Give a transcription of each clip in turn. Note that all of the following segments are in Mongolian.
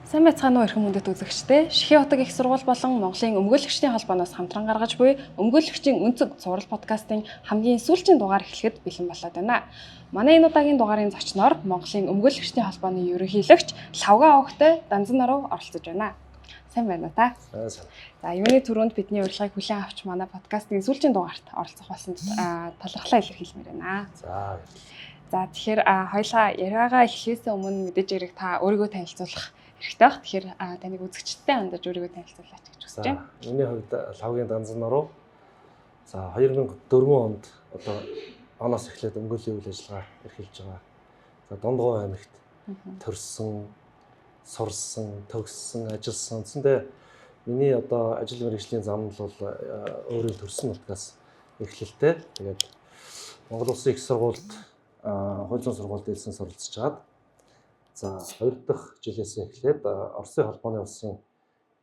Сайн байцгаана уу эрхэм хүндэт үзэгчдээ. Шихийн утга их сургууль болон Монголын өмгөөлөгчдийн холбооноос хамтран гаргаж буй өмгөөлөгчийн өнцөг цуврал подкастын хамгийн сүүлчийн дугаар эхлэхэд бэлэн болоод байна. Манай энэ удаагийн дугаарын зочноор Монголын өмгөөлөгчдийн холбооны ерөнхийлөгч Лавга Огтой Данзан Наруу оролцож байна. Сайн байна уу та? За, юуны түрүүнд бидний урилгыг хүлээн авч манай подкастын сүүлчийн дугаарт оролцох болсон талархлаа илэрхийлмээр байна. За тэгэхээр хоёлаа яриагаа эхлэхээс өмнө мэдээж хэрэг та өөрийгөө танилцуулах хэрэгтэй баг. Тэгэхээр таныг үзэгчдтэй хандаж өөрийгөө танилцуулаач гэж хүсэж байна. Миний хувьд Лавгийн Данзан Наруу. За 2004 онд одоо оноос эхлээд өмгөөлийн үйл ажиллагаа эрхэлж байгаа. За Дундгой аймагт төрсөн, сурсан, төгссөн, ажилласан. Үндсэндээ миний одоо ажил мэргэжлийн зам нь бол өөрийн төрсөн нутгаас эхлэлтэй. Тэгээд Монгол Улсын их сургуульд хууль зүйн сургуульд элсэн суралцж чад. За 2 дахь жилээс эхлээд Оросын холбооны улсын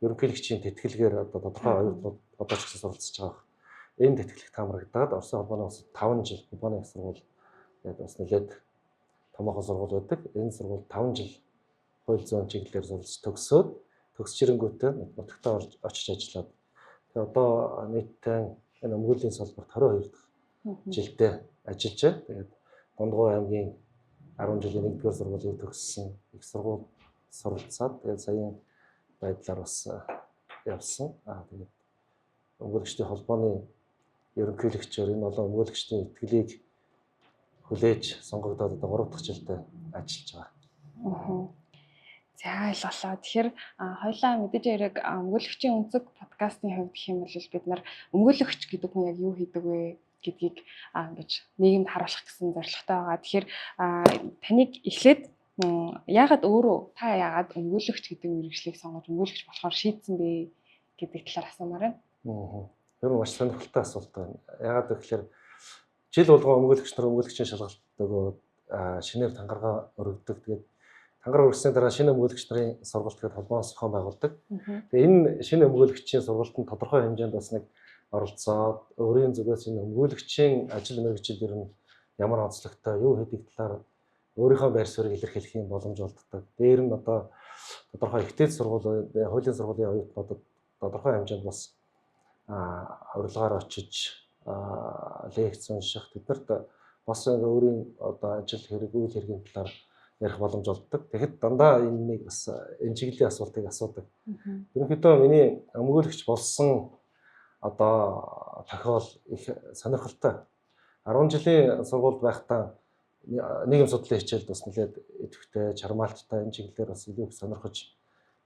ерөнхийлөгчийн тэтгэлгээр одоо тодорхой оюутнууд одоо ч гэсэн суралцж байгаа. Энэ тэтгэлэгт хамрагдаад Оросын холбооны улсад 5 жил компани их сургууль гэдэг бас нэлээд томоохон сургууль байдаг. Энэ сургууль 5 жил хууль зүйн чиглэлээр суралцж төгсөөд төгсч ирэнгүүтээ нутагтаа очиж ажиллаад. Тэгээ одоо нийтдээ энэ өмгөөлийн салбарт 22 дахь жилдээ ажиллаж байна. Тэгээд Дундгой аймгийн 10 жилийн 1-р сургуулийг төгссөн, их сургууль суралцаад тэгээд саяын байдлаар бас явсан. Тэгээд өмгөөлөгчдийн холбооны ерөнхийлөгчөөр энэ олон өмгөөлөгчдийн итгэлийг хүлээж сонгогдоод одоо 3 дахь жилдээ ажиллаж байгаа. За ойлголоо. Тэгэхээр хоёлаа мэдээж хэрэг өмгөөлөгчийн өнцөг подкастын хувьд гэх юм бол бид нар өмгөөлөгч гэдэг нь яг юу хийдэг вэ гэдгийг ингэж нийгэмд харуулах гэсэн зорилготой байгаа. Тэгэхээр таныг эхлээд яагаад өмгөөлөгч гэдэг мэргэжлийг сонгож өмгөөлөгч болохоор шийдсэн бэ гэдэг талаар асуумаар байна. Тэр нь маш сонирхолтой асуулт байна. Яагаад гэвэл жил болгон өмгөөлөгч нар өмгөөлөгчийн шалгалт өгөөд шинээр тангараа өргөдөг. Тэгээд тангараа өргөсний дараа шинэ өмгөөлөгч нарын сургалт гэдэг холбооноос зохион байгуулдаг. Тэгээд энэ шинэ өмгөөлөгчийн сургалтанд тодорхой хэмжээнд бас нэг оролцоод өөрийн зүгээс энэ өмгөөлөгчийн ажил мэргэжил ер нь ямар онцлогтой, юу хийдэг талаар өөрийнхөө байр суурийг илэрхийлэх боломж олддог. Дээр нь одоо тодорхой ихтэй сургууль, хуулийн сургуулийн оюутнуудад тодорхой хэмжээнд бас урилгаар очиж лекц унших тэднэрт бас өөрийн одоо ажил хэрэг, үйл хэргийн талаар ярих боломж олддог. Тэгэхэд дандаа энэ нэг бас энэ чиглэлийн асуултыг асуудаг. Ерөнхийдөө миний өмгөөлөгч болсон одоо тохиол их сонирхолтой. 10 жилийн сургуульд байхдаа нийгэм судлалын хичээлд бас нэлээд идэвхтэй, чармаалттай энэ чиглэлээр бас илүү их сонирхож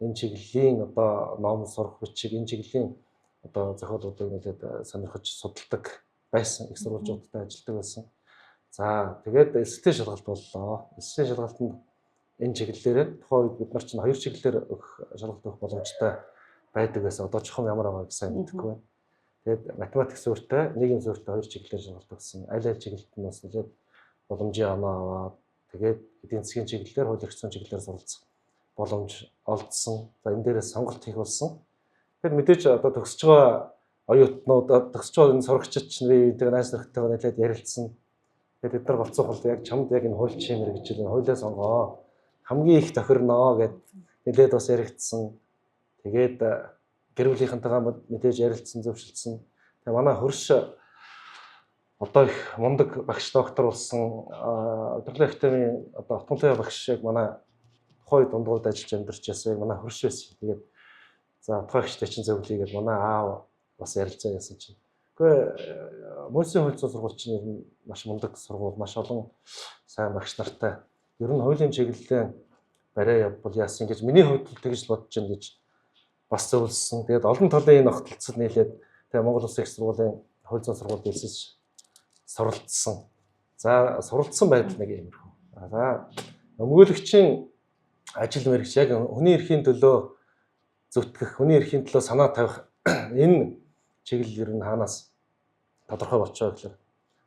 энэ чиглэлийн одоо ном сурах бичиг, энэ чиглэлийн одоо зохиолуудыг нэлээд сонирхож судалдаг байсан. Их сурвалжуудтай ажилладаг байсан. За тэгээд эсэлтийн шалгалт боллоо. Эсэлтийн шалгалтанд энэ чиглэлээр тухайн үед бид нар чинь 2 чиглэлээр шалгалт өгөх боломжтой байдаг байсан. Одоо чухам ямар байгаа гэж сайн мэдэхгүй байна. Тэгээд математик суурьтай, нийгэм суурьтай 2 чиглэлээр шалгалт өгсөн. Аль чиглэлд нь бас нэлээд боломжийн оноо аваад тэгээд эдийн засгийн чиглэлээр, хууль эрх зүйн чиглэлээр суралцах боломж олдсон. За энэ дээрээс сонголт хийх болсон. Тэгэхээр мэдээж одоо төгсөж байгаа оюутнууд, төгсөж байгаа энэ сурагчид ч нэрийгээ найз нөхдөйгөө нэлээд ярилцсан. Тэгээд бид нар голцох бол яг чамд яг энэ хуульчийн мэргэжил, хуулиа сонгоо. Хамгийн их тохирноо гэд нэлээд бас яригдсан. Тэгээд гэр бүлийнхэнтэйгээ мэдээж ярилцсан, зөвшөлдсөн. Тэгээ манай хөрш одоо их мундаг багш доктор болсон удирдлагын академийн одоо автомлын багшийг манай тухайн дундгойд ажиллаж амьдарч байсан. Манай хөрш байсан. Тэгээд за тухайгчтай чинь зөвлөе гэж манай аав бас ярилцаа яасан чинь. Гэхдээ Мөсийн хууль зүйн сургууль чинь ер нь маш мундаг сургууль, маш олон сайн багш нартай. Ер нь хуулийн чиглэлээр барай явбал яасан гэж миний хувьд тэгж бодож байна гэж бас зөвлөсөн. Тэгээд олон талын энэ огтлцол нийлээд тэгээ Монгол Улсын их сургуулийн хууль зүйн сургуульд элсэж суралцсан. За суралцсан байдал нэг иймэрхүү. За өмгөөлөгчийн ажил мэргэж яг хүний эрхийн төлөө зүтгэх, хүний эрхийн төлөө санаа тавих энэ чиглэл ер нь хаанаас тодорхой болчихоо гэхээр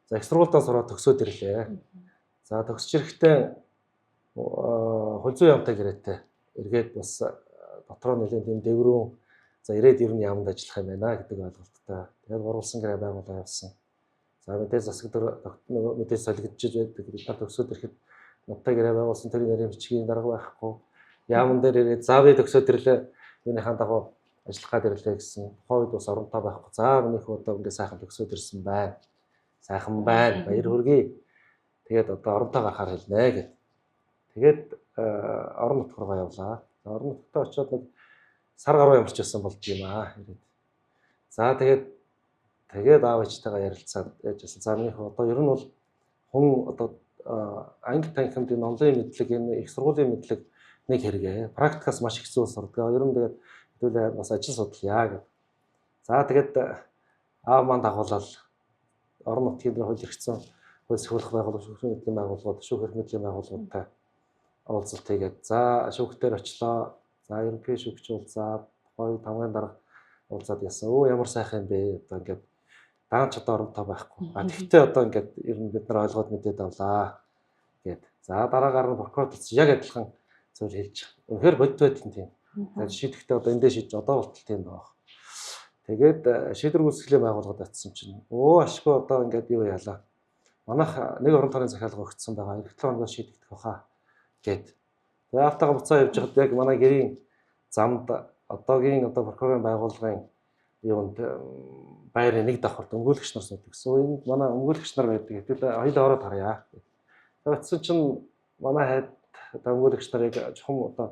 за их сургуульдаа сураад төгсөөд ирлээ. За төгсч ирэхдээ хууль зүйн яамтай гэрээтэй эргээд бас дотроо нэлийн тийм дэврүүн за ирээд ер нь яамд ажиллах юм байна гэдэг ойлголттой. Тэгээд гурвалсан гэрээ байгуулаа явсан. За мэдээж засаг мэдээж солигдчихж байдаг. Бид нар төгсөөд ирэхэд нуттай гэрээ байгуулсан тэр нэрийн бичгийн дарга байхгүй. яамн дээр ирээд за би төгсөөд ирлээ. Минийхэн дагуу ажиллах гад ирлээ гэсэн. Тухайн үед бас оронтой байхгүй. За минийх одоо ингээд сайхан төгсөөд ирсэн байна. Сайхан байна. Баяр хүргэе. Тэгээд одоо оронтой гарахаар хэлнэ гэд. Тэгээд орон нутг руу явлаа. Орон нутгад очиод нэг сар гаруй ямарч байсан болд юм аа. За тэгээд аав ээжтэйгээ ярилцаад яажсэн. За минийх одоо ер нь бол хүн одоо англи танхимд энэ онлайн мэдлэг энэ их сургуулийн мэдлэг нэг хэрэгээ. Практикаас маш их зүйл сурдаг. Ер нь тэгээд хэдүүлээ бас ажил судлаа гэв. За тэгээд аав маань дагуулаад орон нутгийн хууль хэрэгцсэн хууль сахиулах байгууллага, шүүхийн мэдлэгийн байгууллагууд, шүүх эрх мэдлийн байгууллагуудтай уулзалт хийгээд за шүүхтээр очлоо. За ерөнхий шүүгч уулзаад 2-5 дараа уулзаад яасан. Өө ямар сайхан юм бэ? Одоо ингээд даанч одоо оронтой байхгүй. Тэгэхдээ одоо ингээд ер нь бид нар ойлгоод мэдээд авлаа гэд. За дараагаар нь прокурор яг адилхан зүйл хэлж байгаа. Үнэхээр бодит байдал нь тийм. Тэгээд шийдэхдээ одоо эндээ шийдэж одоо болтол тийм байгаа. Тэгээд шийдвэр гүйцэтгэлийн байгууллагад очсон чинь ашгүй одоо ингээд юу яалаа. Манайх нэг орон тойрны захиалга өгсөн байгаа. Эх 7 хоногоос шийдэгдэх баха гэд. Тэгээд автагаа буцаа явж байхад яг манай гэрийн замд одоогийн одоо прокурорын байгууллагын юунд байрны нэг давхарт өмгөөлөгч нар суудаг гэсэн. Энд манай өмгөөлөгч нар байдаг. Тэгээд хоёулаа ороод харъя. Тэгээд очсон чинь манай хайд өмгөөлөгч нарыг чухам одоо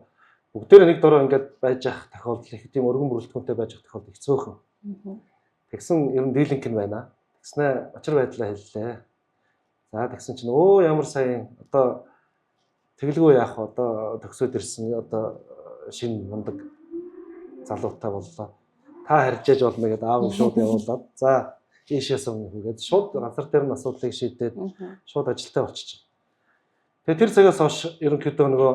бүгдээр нэг дөрөв ингээд байж ах тохиолдол их тийм өргөн бүрэлдэхүүнтэй байж ах тохиолдол их цөөхөн. Тэгсэн ер нь дийлинг нь байна. Тэгснэ очир байдлаа хэллээ. За тэгсэн чинь ямар сайн одоо тэглгүй яах вэ? Одоо төгсөөд ирсэн одоо шинэ мундаг залуутай боллоо. Та харьжээж болно гэдээ аав шууд явуулаад за ийшээс өмнө хийгээд шууд газар дээр нь асуудлыг шийдээд шууд ажилтаа болчихсон. Тэгээ тэр цагаас хойш ерөнхийдөө нөгөө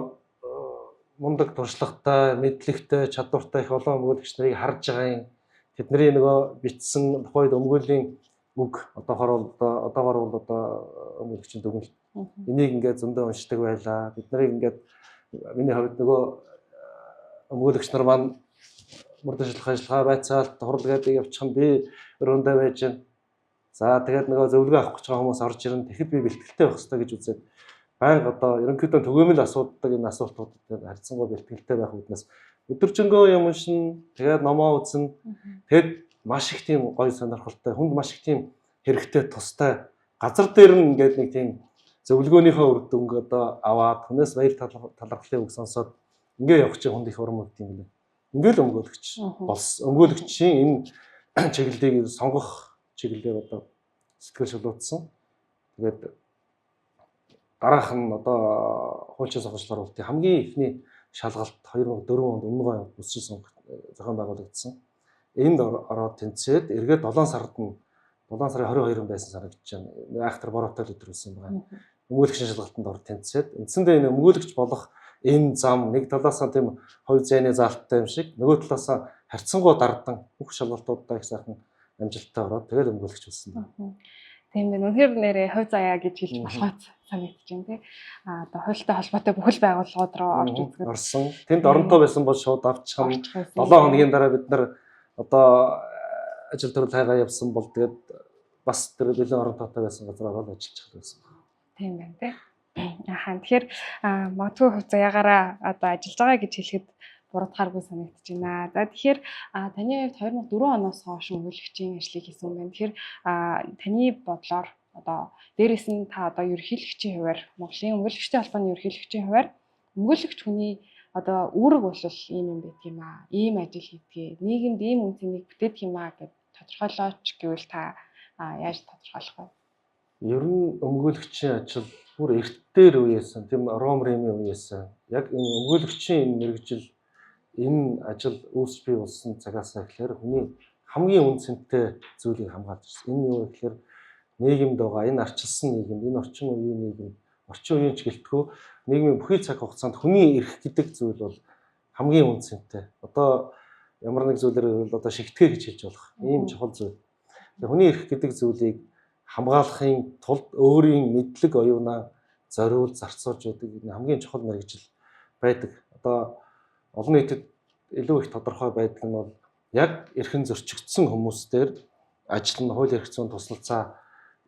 мундаг туршлагатай, мэдлэгтэй, чадвартай их олон өмгөөлөгч нарыг харж байгаа юм. Тэдний нөгөө бичсэн тухайд өмгөөлийн үг одоогоор бол өмгөөлөгчийн дүгнэлт. Энийг ингээд зөндөө уншдаг байлаа. Бид нарыг ингээд миний хувьд нөгөө өмгөөлөгч нар маань мөрдөжлөх ажиллагаа байцаалт хурал гэдэг явчих нь би өрөөндөө байж байна. За тэгээд нөгөө зөвлөгөө авах гэж байгаа хүмүүс орж ирнэ. Тэгэхэд би бэлтгэлтэй байх хэрэгтэй гэж үзээд байнга одоо ерөнхийдөө түгээмэл асуудаг энэ асуултуудад харьцангуй бэлтгэлтэй байх үүднээс өдөржингөө юм шин тэгээд номоо үзэн тэгэд маш их тийм гоё сонирхолтой хүнд маш их тийм хэрэгтэй тустай газар дээр нь ингээд нэг тийм зөвлөгөөнийхөө үр дүнг одоо аваад хүнээс баяр талархлын үг сонсоод ингээ явах чинь хүнд их урам өгд юм лээ. Ингээл өмгөөлөгч болсон. Өмгөөлөгчийн энэ чиглэлийг сонгох чиглэлээр одоо сэтгэл шулуутсан. Тэгээд дараах нь одоо хуульчин сонгогчдоор болтын хамгийн ихний шалгалт 2004 онд өмнөгөө аймаг бүсчин зохион байгуулагдсан. Энд ороод тэнцээд эргээд 7 сард нь 7 сарын 22-нд байсан санагдаж байна. Айхтар бороотой л өдөр байсан байгаа. Өмгөөлөгчийн шалгалтанд ороод тэнцээд үндсэндээ энэ өмгөөлөгч болох энэ зам нэг талаас нь тийм хувь зээний заалттай юм шиг нөгөө талаас нь харьцангуй дардан бүх шалгалтуудаа их сайхан амжилттай ороод тэгээд өмгөөлөгч болсон байна. Тийм байна. Үнэхээр нэрээ хувь заяа гэж хэлж болохоос санагдаж байна тий. Одоо хуультай холбоотой бүхэл байгууллагууд руу орж үзгээд орсон. Тэнд оронтой байсан бол шууд авчихсан. 7 хоногийн дараа бид нар одоо ажил төрөл хайгаа явсан бол тэгээд бас тэр бэлэн оронтойтой байсан газар ороод ажиллаж байсан. Тийм байна тий. Тэгэхээр магадгүй хувь заяагаараа одоо ажиллаж байгаа гэж хэлэхэд буруудахааргүй санагдаж байна. За тэгэхээр таны хувьд 2004 оноос хойш өмгөөлөгчийн ажлыг хийсэн юм байна. Тэгэхээр таны бодлоор одоо дээрэс нь та одоо ерөнхийлөгчийн хувьар Монголын өмгөөлөгчдийн холбооны ерөнхийлөгчийн хувьар өмгөөлөгч хүний одоо үүрэг бол ийм юм байдаг юм аа. Ийм ажил хийдгээ. Нийгэмд ийм үн цэнийг бүтээдэг юм аа гэж тодорхойлооч гэвэл та яаж тодорхойлох вэ? Ер нь өмгөөлөгчийн ажил бүр эртээр үеэсэн тийм Ром Римийн үеэсэн яг энэ өмгөөлөгчийн мэргэжил энэ ажил үүсч бий болсон цагаас эхлэхээр хүний хамгийн үн цэнтэй зүйлийг хамгаалж ирсэн. Энэ юу гэхээр нийгэмд байгаа энэ арчилсан нийгэм, энэ орчин үеийн нийгэм, орчин үеийн ч гэлтгүү нийгмийн бүхий цаг хугацаанд хүний эрх гэдэг зүйл бол хамгийн үн цэнтэй. Одоо ямар нэг зүйлээр одоо шигтгэе гэж хэлж болох ийм чухал зүйл. Хүний эрх гэдэг зүйлийг хамгаалахын тулд өөрийн мэдлэг оюунаа зориул зарцуулж байдаг хамгийн чухал мэргэжил байдаг. Одоо олон нийтэд илүү их тодорхой байдаг нь бол яг эрхэн зөрчигдсөн хүмүүстээр ажил нь хууль эрх зүйн туслалцаа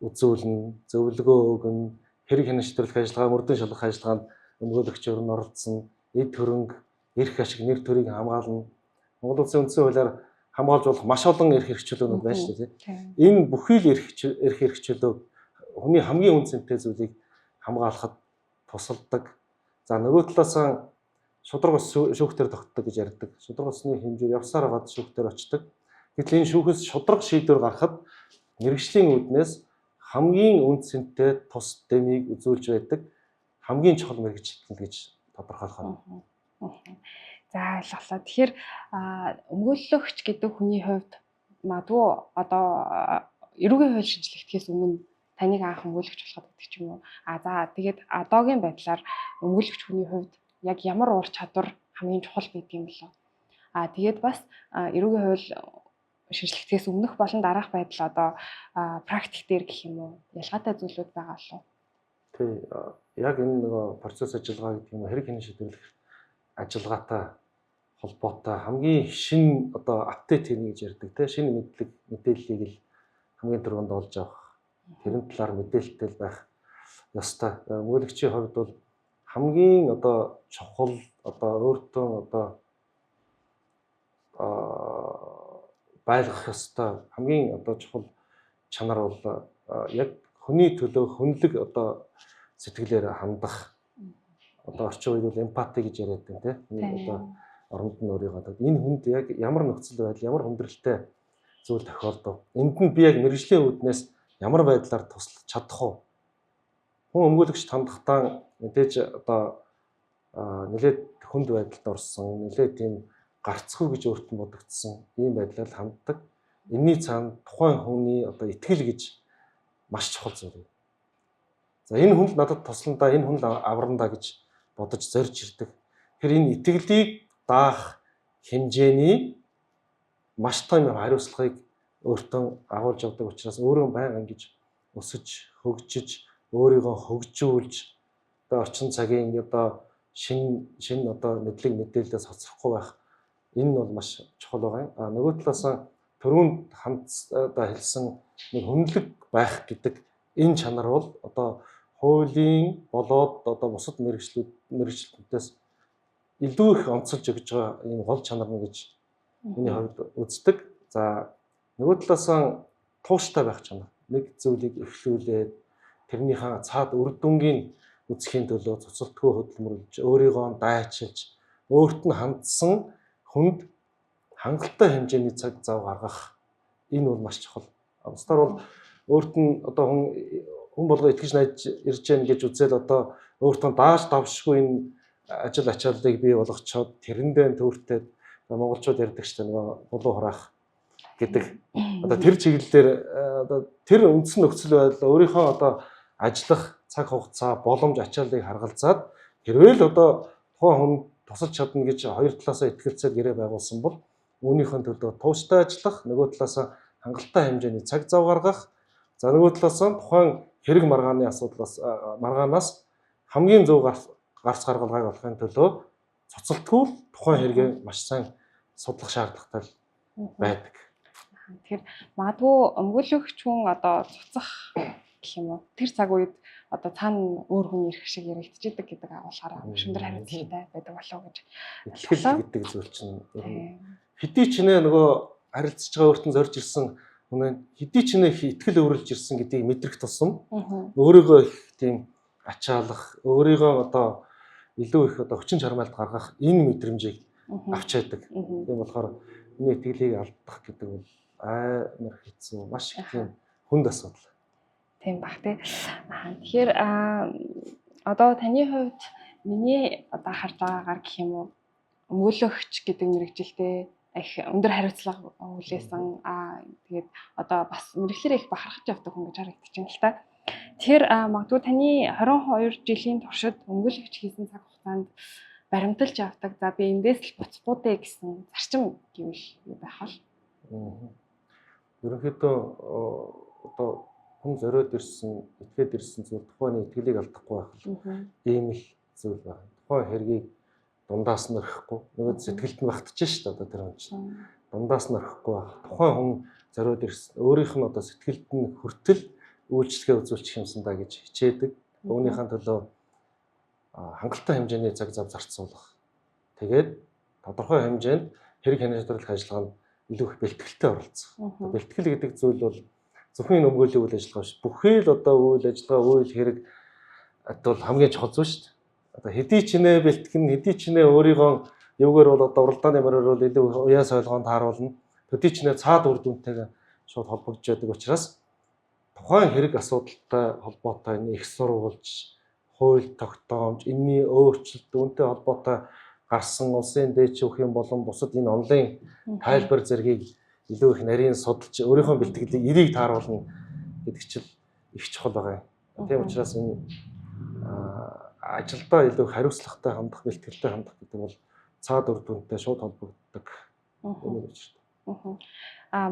үзүүлнэ, зөвлөгөө өгнө, хэрэг хяналтын ажиллагаа, мөрдөн шалгах ажиллагаанд өмгөөлөгчөөр нь оролцсон. эд хөрөнгө, эрх ашиг, нэр төрийг хамгаална. Монгол Улсын үндсэн хуулиар хамгаалж болох маш олон эрх хэрэгчлөлүүд байна шүү дээ. Энэ бүхий л эрх хэрэгчлөө хүний хамгийн үн цэнтэй зүйлийг хамгаалахад тусалдаг. За нөгөө талаасаа шудраг ус шүүхтэр тогтдог гэж ярьдаг. Шудраг усны хэмжээ явсаар гад шүүхтэр очдог. Гэтэл энэ шүүхээс шудраг шийдвэр гаргахад мэргэжлийн үүднээс хамгийн үн цэнтэй тус дэмийг үзүүлж байдаг хамгийн чухал мэргэжилтэн гэж тодорхойлох юм. За ойлголоо. Тэгэхээр өмгөөлөгч гэдэг хүний хувьд магадгүй одоо эрүүгийн хууль шинжлэхээс өмнө таныг анх өмгөөлөгч болоход гэдэг ч юм уу. За тэгээд одоогийн байдлаар өмгөөлөгч хүний хувьд яг ямар ур чадвар хамгийн чухал байдаг юм болоо. Тэгээд бас эрүүгийн хууль шинжлэхээс өмнөх болон дараах байдал одоо практик дээр гэх юм уу ялгаатай зүйлүүд байгаа болов. Тий, яг энэ нөгөө процесс ажиллагаа гэдэг юм хэрэг хэний шийдвэрлэх ажиллагаатай холбоотой хамгийн шин одоо апдейт хийнэ гэж ярьдаг тий, шинэ мэдээллийг л хамгийн түрүүнд олж авах, тэрэн талаар мэдээлэлтэй байх ёстой. Өмгөөлөгчийн хувьд бол хамгийн одоо чухал одоо өөртөө одоо байлгах ёстой хамгийн одоо чухал чанар бол яг хүний төлөө хүнлэг одоо сэтгэлээр хандах. Одоо орчин үед бол эмпати гэж яриад байна тийм. Одоо оронд нь өөрийгөө энэ хүнд яг ямар нөхцөл байдал, ямар хүндрэлтэй зүйл тохиолдов. Энд нь би яг мэргэжлийн үүднээс ямар байдлаар туслах чадах вэ? Хүн өмгөөлөгч хандахдаа мэдээж одоо нэлээд хүнд байдалд орсон, нэлээд тийм гарцгүй гэж өөртөө бодогдсон ийм байдлаар ханддаг. Энийний цаана тухайн хүний одоо итгэл гэж маш чухал зүйл юм. За энэ хүн надад тусландаа, энэ хүн аврандаа гэж бодож зорж ирдэг. Тэгэхээр энэ итгэлийг даах хэмжээний маш том хариуцлагыг өөртөө агуулж авдаг учраас өөрөө байнга ингэж өсөж, хөгжиж, өөрийгөө хөгжүүлж одоо орчин цагийн одоо шин одоо мэдлэг мэдээлэлээс хоцрохгүй байх энэ бол маш чухал байгаа юм. Нөгөө талаас түрүүнд одоо хэлсэн нэг хүнлэг байх гэдэг энэ чанар бол одоо хуулийн болоод одоо бусад мэргэжлүүдээс илүү их онцолж өгж байгаа энэ гол чанар нь гэж миний хувьд үздэг. За нөгөө талаас тууштай байх чанар. Нэг зүйлийг эхлүүлээд тэрнийхээ цаад үр дүнгийн үзэхийн төлөө цоцолтгүй хөдөлмөрлөж, өөрийгөө дайчилж, өөрт нь хандсан хүнд хангалттай хэмжээний цаг зав гаргах энэ бол маш чухал. Бусдаар бол өөрт нь одоо хүн болго итгэж найдаж ирж гэн гэж үзэл одоо өөртөө дааж давшгүй энэ ажил ачааллыг бий болгочоод тэрэндээ төөртэй монголчууд ярьдаг ч нөгөө булуу хураах гэдэг одоо тэр чиглэлээр одоо тэр үндсэн нөхцөл байдал өөрийнхөө одоо ажиллах цаг хугацаа боломж ачааллыг харгалзаад хэрвээ л одоо тухайн хүн тусалж чадна гэж хоёр талаасаа итгэлцээд гэрээ байгуулсан бол үүнийхэн төлөө тууштай ажиллах, нөгөө талаасаа хангалттай хэмжээний цаг зав гаргах, за нөгөө талаасаа тухайн хэрэг маргааны маргаанаас хамгийн зөв гарц гаргалгааг олохын төлөө цоцолтгүй тухайн хэрэгээ маш сайн судлах шаардлагатай байдаг. Тэгэхээр магадгүй өмгөөлөгч хүн одоо цуцах гэх юм уу тэр цаг үед одоо цаана өөр хүн ирэх шиг яригдчихэдэг гэдэг агуулгаараа шүндэр хариуцлагатай байдаг болов гэж. Итгэл гэдэг зүйл чинь хэдий ч нэ нөгөө харилцаж байгаа өөртөө зорж ирсэн хүн хэдий ч нэ итгэл өөрлөж ирсэн гэдгийг мэдрэх тусам өөрийгөө их тийм ачаалах, өөрийгөө одоо илүү их одоо хүчин чармайлт гаргах энэ мэдрэмжийг авч яадаг. Тийм болохоор миний итгэлийг алдах гэдэг бол амар хэцүү, маш их тийм хүнд асуудал. Тийм баг тий. Тэгэхээр одоо таны хувьд миний одоо харж байгаагаар гэх юм уу өмгөөлөгч гэдэг мэргэжилтэй их өндөр хариуцлага хүлээсэн тэгээд одоо бас мэрэгчлэр их бахархаж явдаг хүн гэж харагдаж байна л та. Тэгэхээр магадгүй таны 22 жилийн туршид өмгөөлөгч хийсэн цаг хугацаанд баримталж авдаг. За би эндээс л буцахгүй гэсэн зарчим гэвэл юу байх вэ? Ерөнхийдөө одоо хүн зориод ирсэн, итгээд ирсэн зүйл тухайн итгэлийг алдахгүй байх л ийм л зүйл байна. Тухайн хэргийг дундаас нь орхихгүй, нөгөө сэтгэлд нь багтаж шүү дээ одоо тэр хүн чинь. Дундаас нь орхихгүй байх. Тухайн хүн зориод ирсэн, өөрийнх нь одоо сэтгэлд нь хүртэл үйлчлэгээ үзүүлчих юмсан да гэж хичээдэг. Өөрийнхөө төлөө хангалттай хэмжээний цаг зав зарцуулах. Тэгээд тодорхой хэмжээнд хэрэг хянах шийдвэрлэх ажиллагаанд илүү их бэлтгэлтэй оролцох. Бэлтгэл гэдэг зүйл бол зөвхөн энэ өмгөөллийн үйл ажиллагаа биш. Бүхий л одоо үйл ажиллагаа, үйл хэрэг бол хамгийн чухал зүйл шүү дээ. Одоо хэдий ч нэ бэлтгэн, хэдий ч нэ өөрийгөө юугаар бол одоо уралдааны мороор бол илүү уяас ойлгоонд харуулна. Хэдий ч нэ цаад үр дүнтэйгээ шууд холбогдож байдаг учраас тухайн хэрэг асуудалтай холбоотой энэ их сурвалж, хууль тогтоомж, энэний өөрчлөлт үүнтэй холбоотой гарсан улсын дээдчүүх юм болон бусад энэ онлайн тайлбар зэргийг илүү их нарийн судалж өөрийнхөө бэлтгэлийг эрийг тааруулна гэдэг чинь их чухал байгаа юм. Тийм учраас энэ ажилдаа илүү хариуцлагатай хандах, бэлтгэлтэй хандах гэдэг бол цаад үр дүнтэй шууд холбогддог юм гэж байна.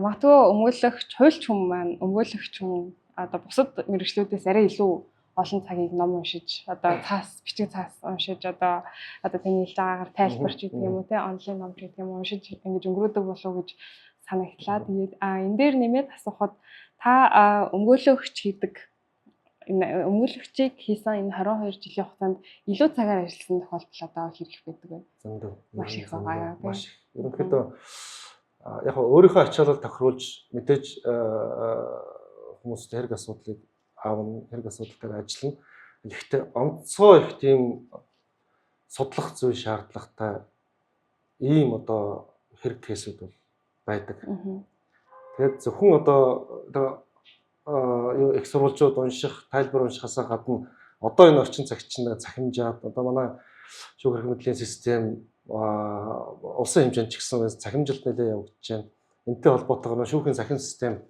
Магадгүй өмгөөлөгч, хуульч хүн маань өмгөөлөгч хүн одоо бусад мэргэжлүүдээс арай илүү олон цагийг ном уншиж, одоо бичиг цаас уншиж, одоо таны хэлээр тайлбарч гэдэг юм уу те, онлайн ном гэдэг юм уншиж ингэж өнгөрөөдөг болов уу гэж санагдлаа. Тэгээд энэ дээр нэмээд асуухад та өмгөөлөгч хийдэг өмгөөлөгчийг хийсэн энэ 22 жилийн хугацаанд илүү цагаар ажилласан тохиолдол одоо хэрэг байдаг вэ? Зөндөө. Маш их байгаа. Маш их. Ерөнхийдөө яг өөрийнхөө ачаалал тохируулж мэдээж хүмүүст хэрэг асуудлыг аавн хэрэг асуудалтай ажиллана. Гэхдээ онцгой их тийм судлах зүйл шаардлагатай ийм одоо хэрэг кейсүүд бол байдаг. Тэгээд зөвхөн одоо их сурвалжууд унших, тайлбар уншихаас гадна одоо энэ орчин цагт чинь цахимжаад одоо манай шүүх хэрэг мэдлийн систем улсын хэмжээнд ч гэсэн цахимжилт нэлээд явагдаж байна. Энтэй холбоотойгоор шүүхийн цахим систем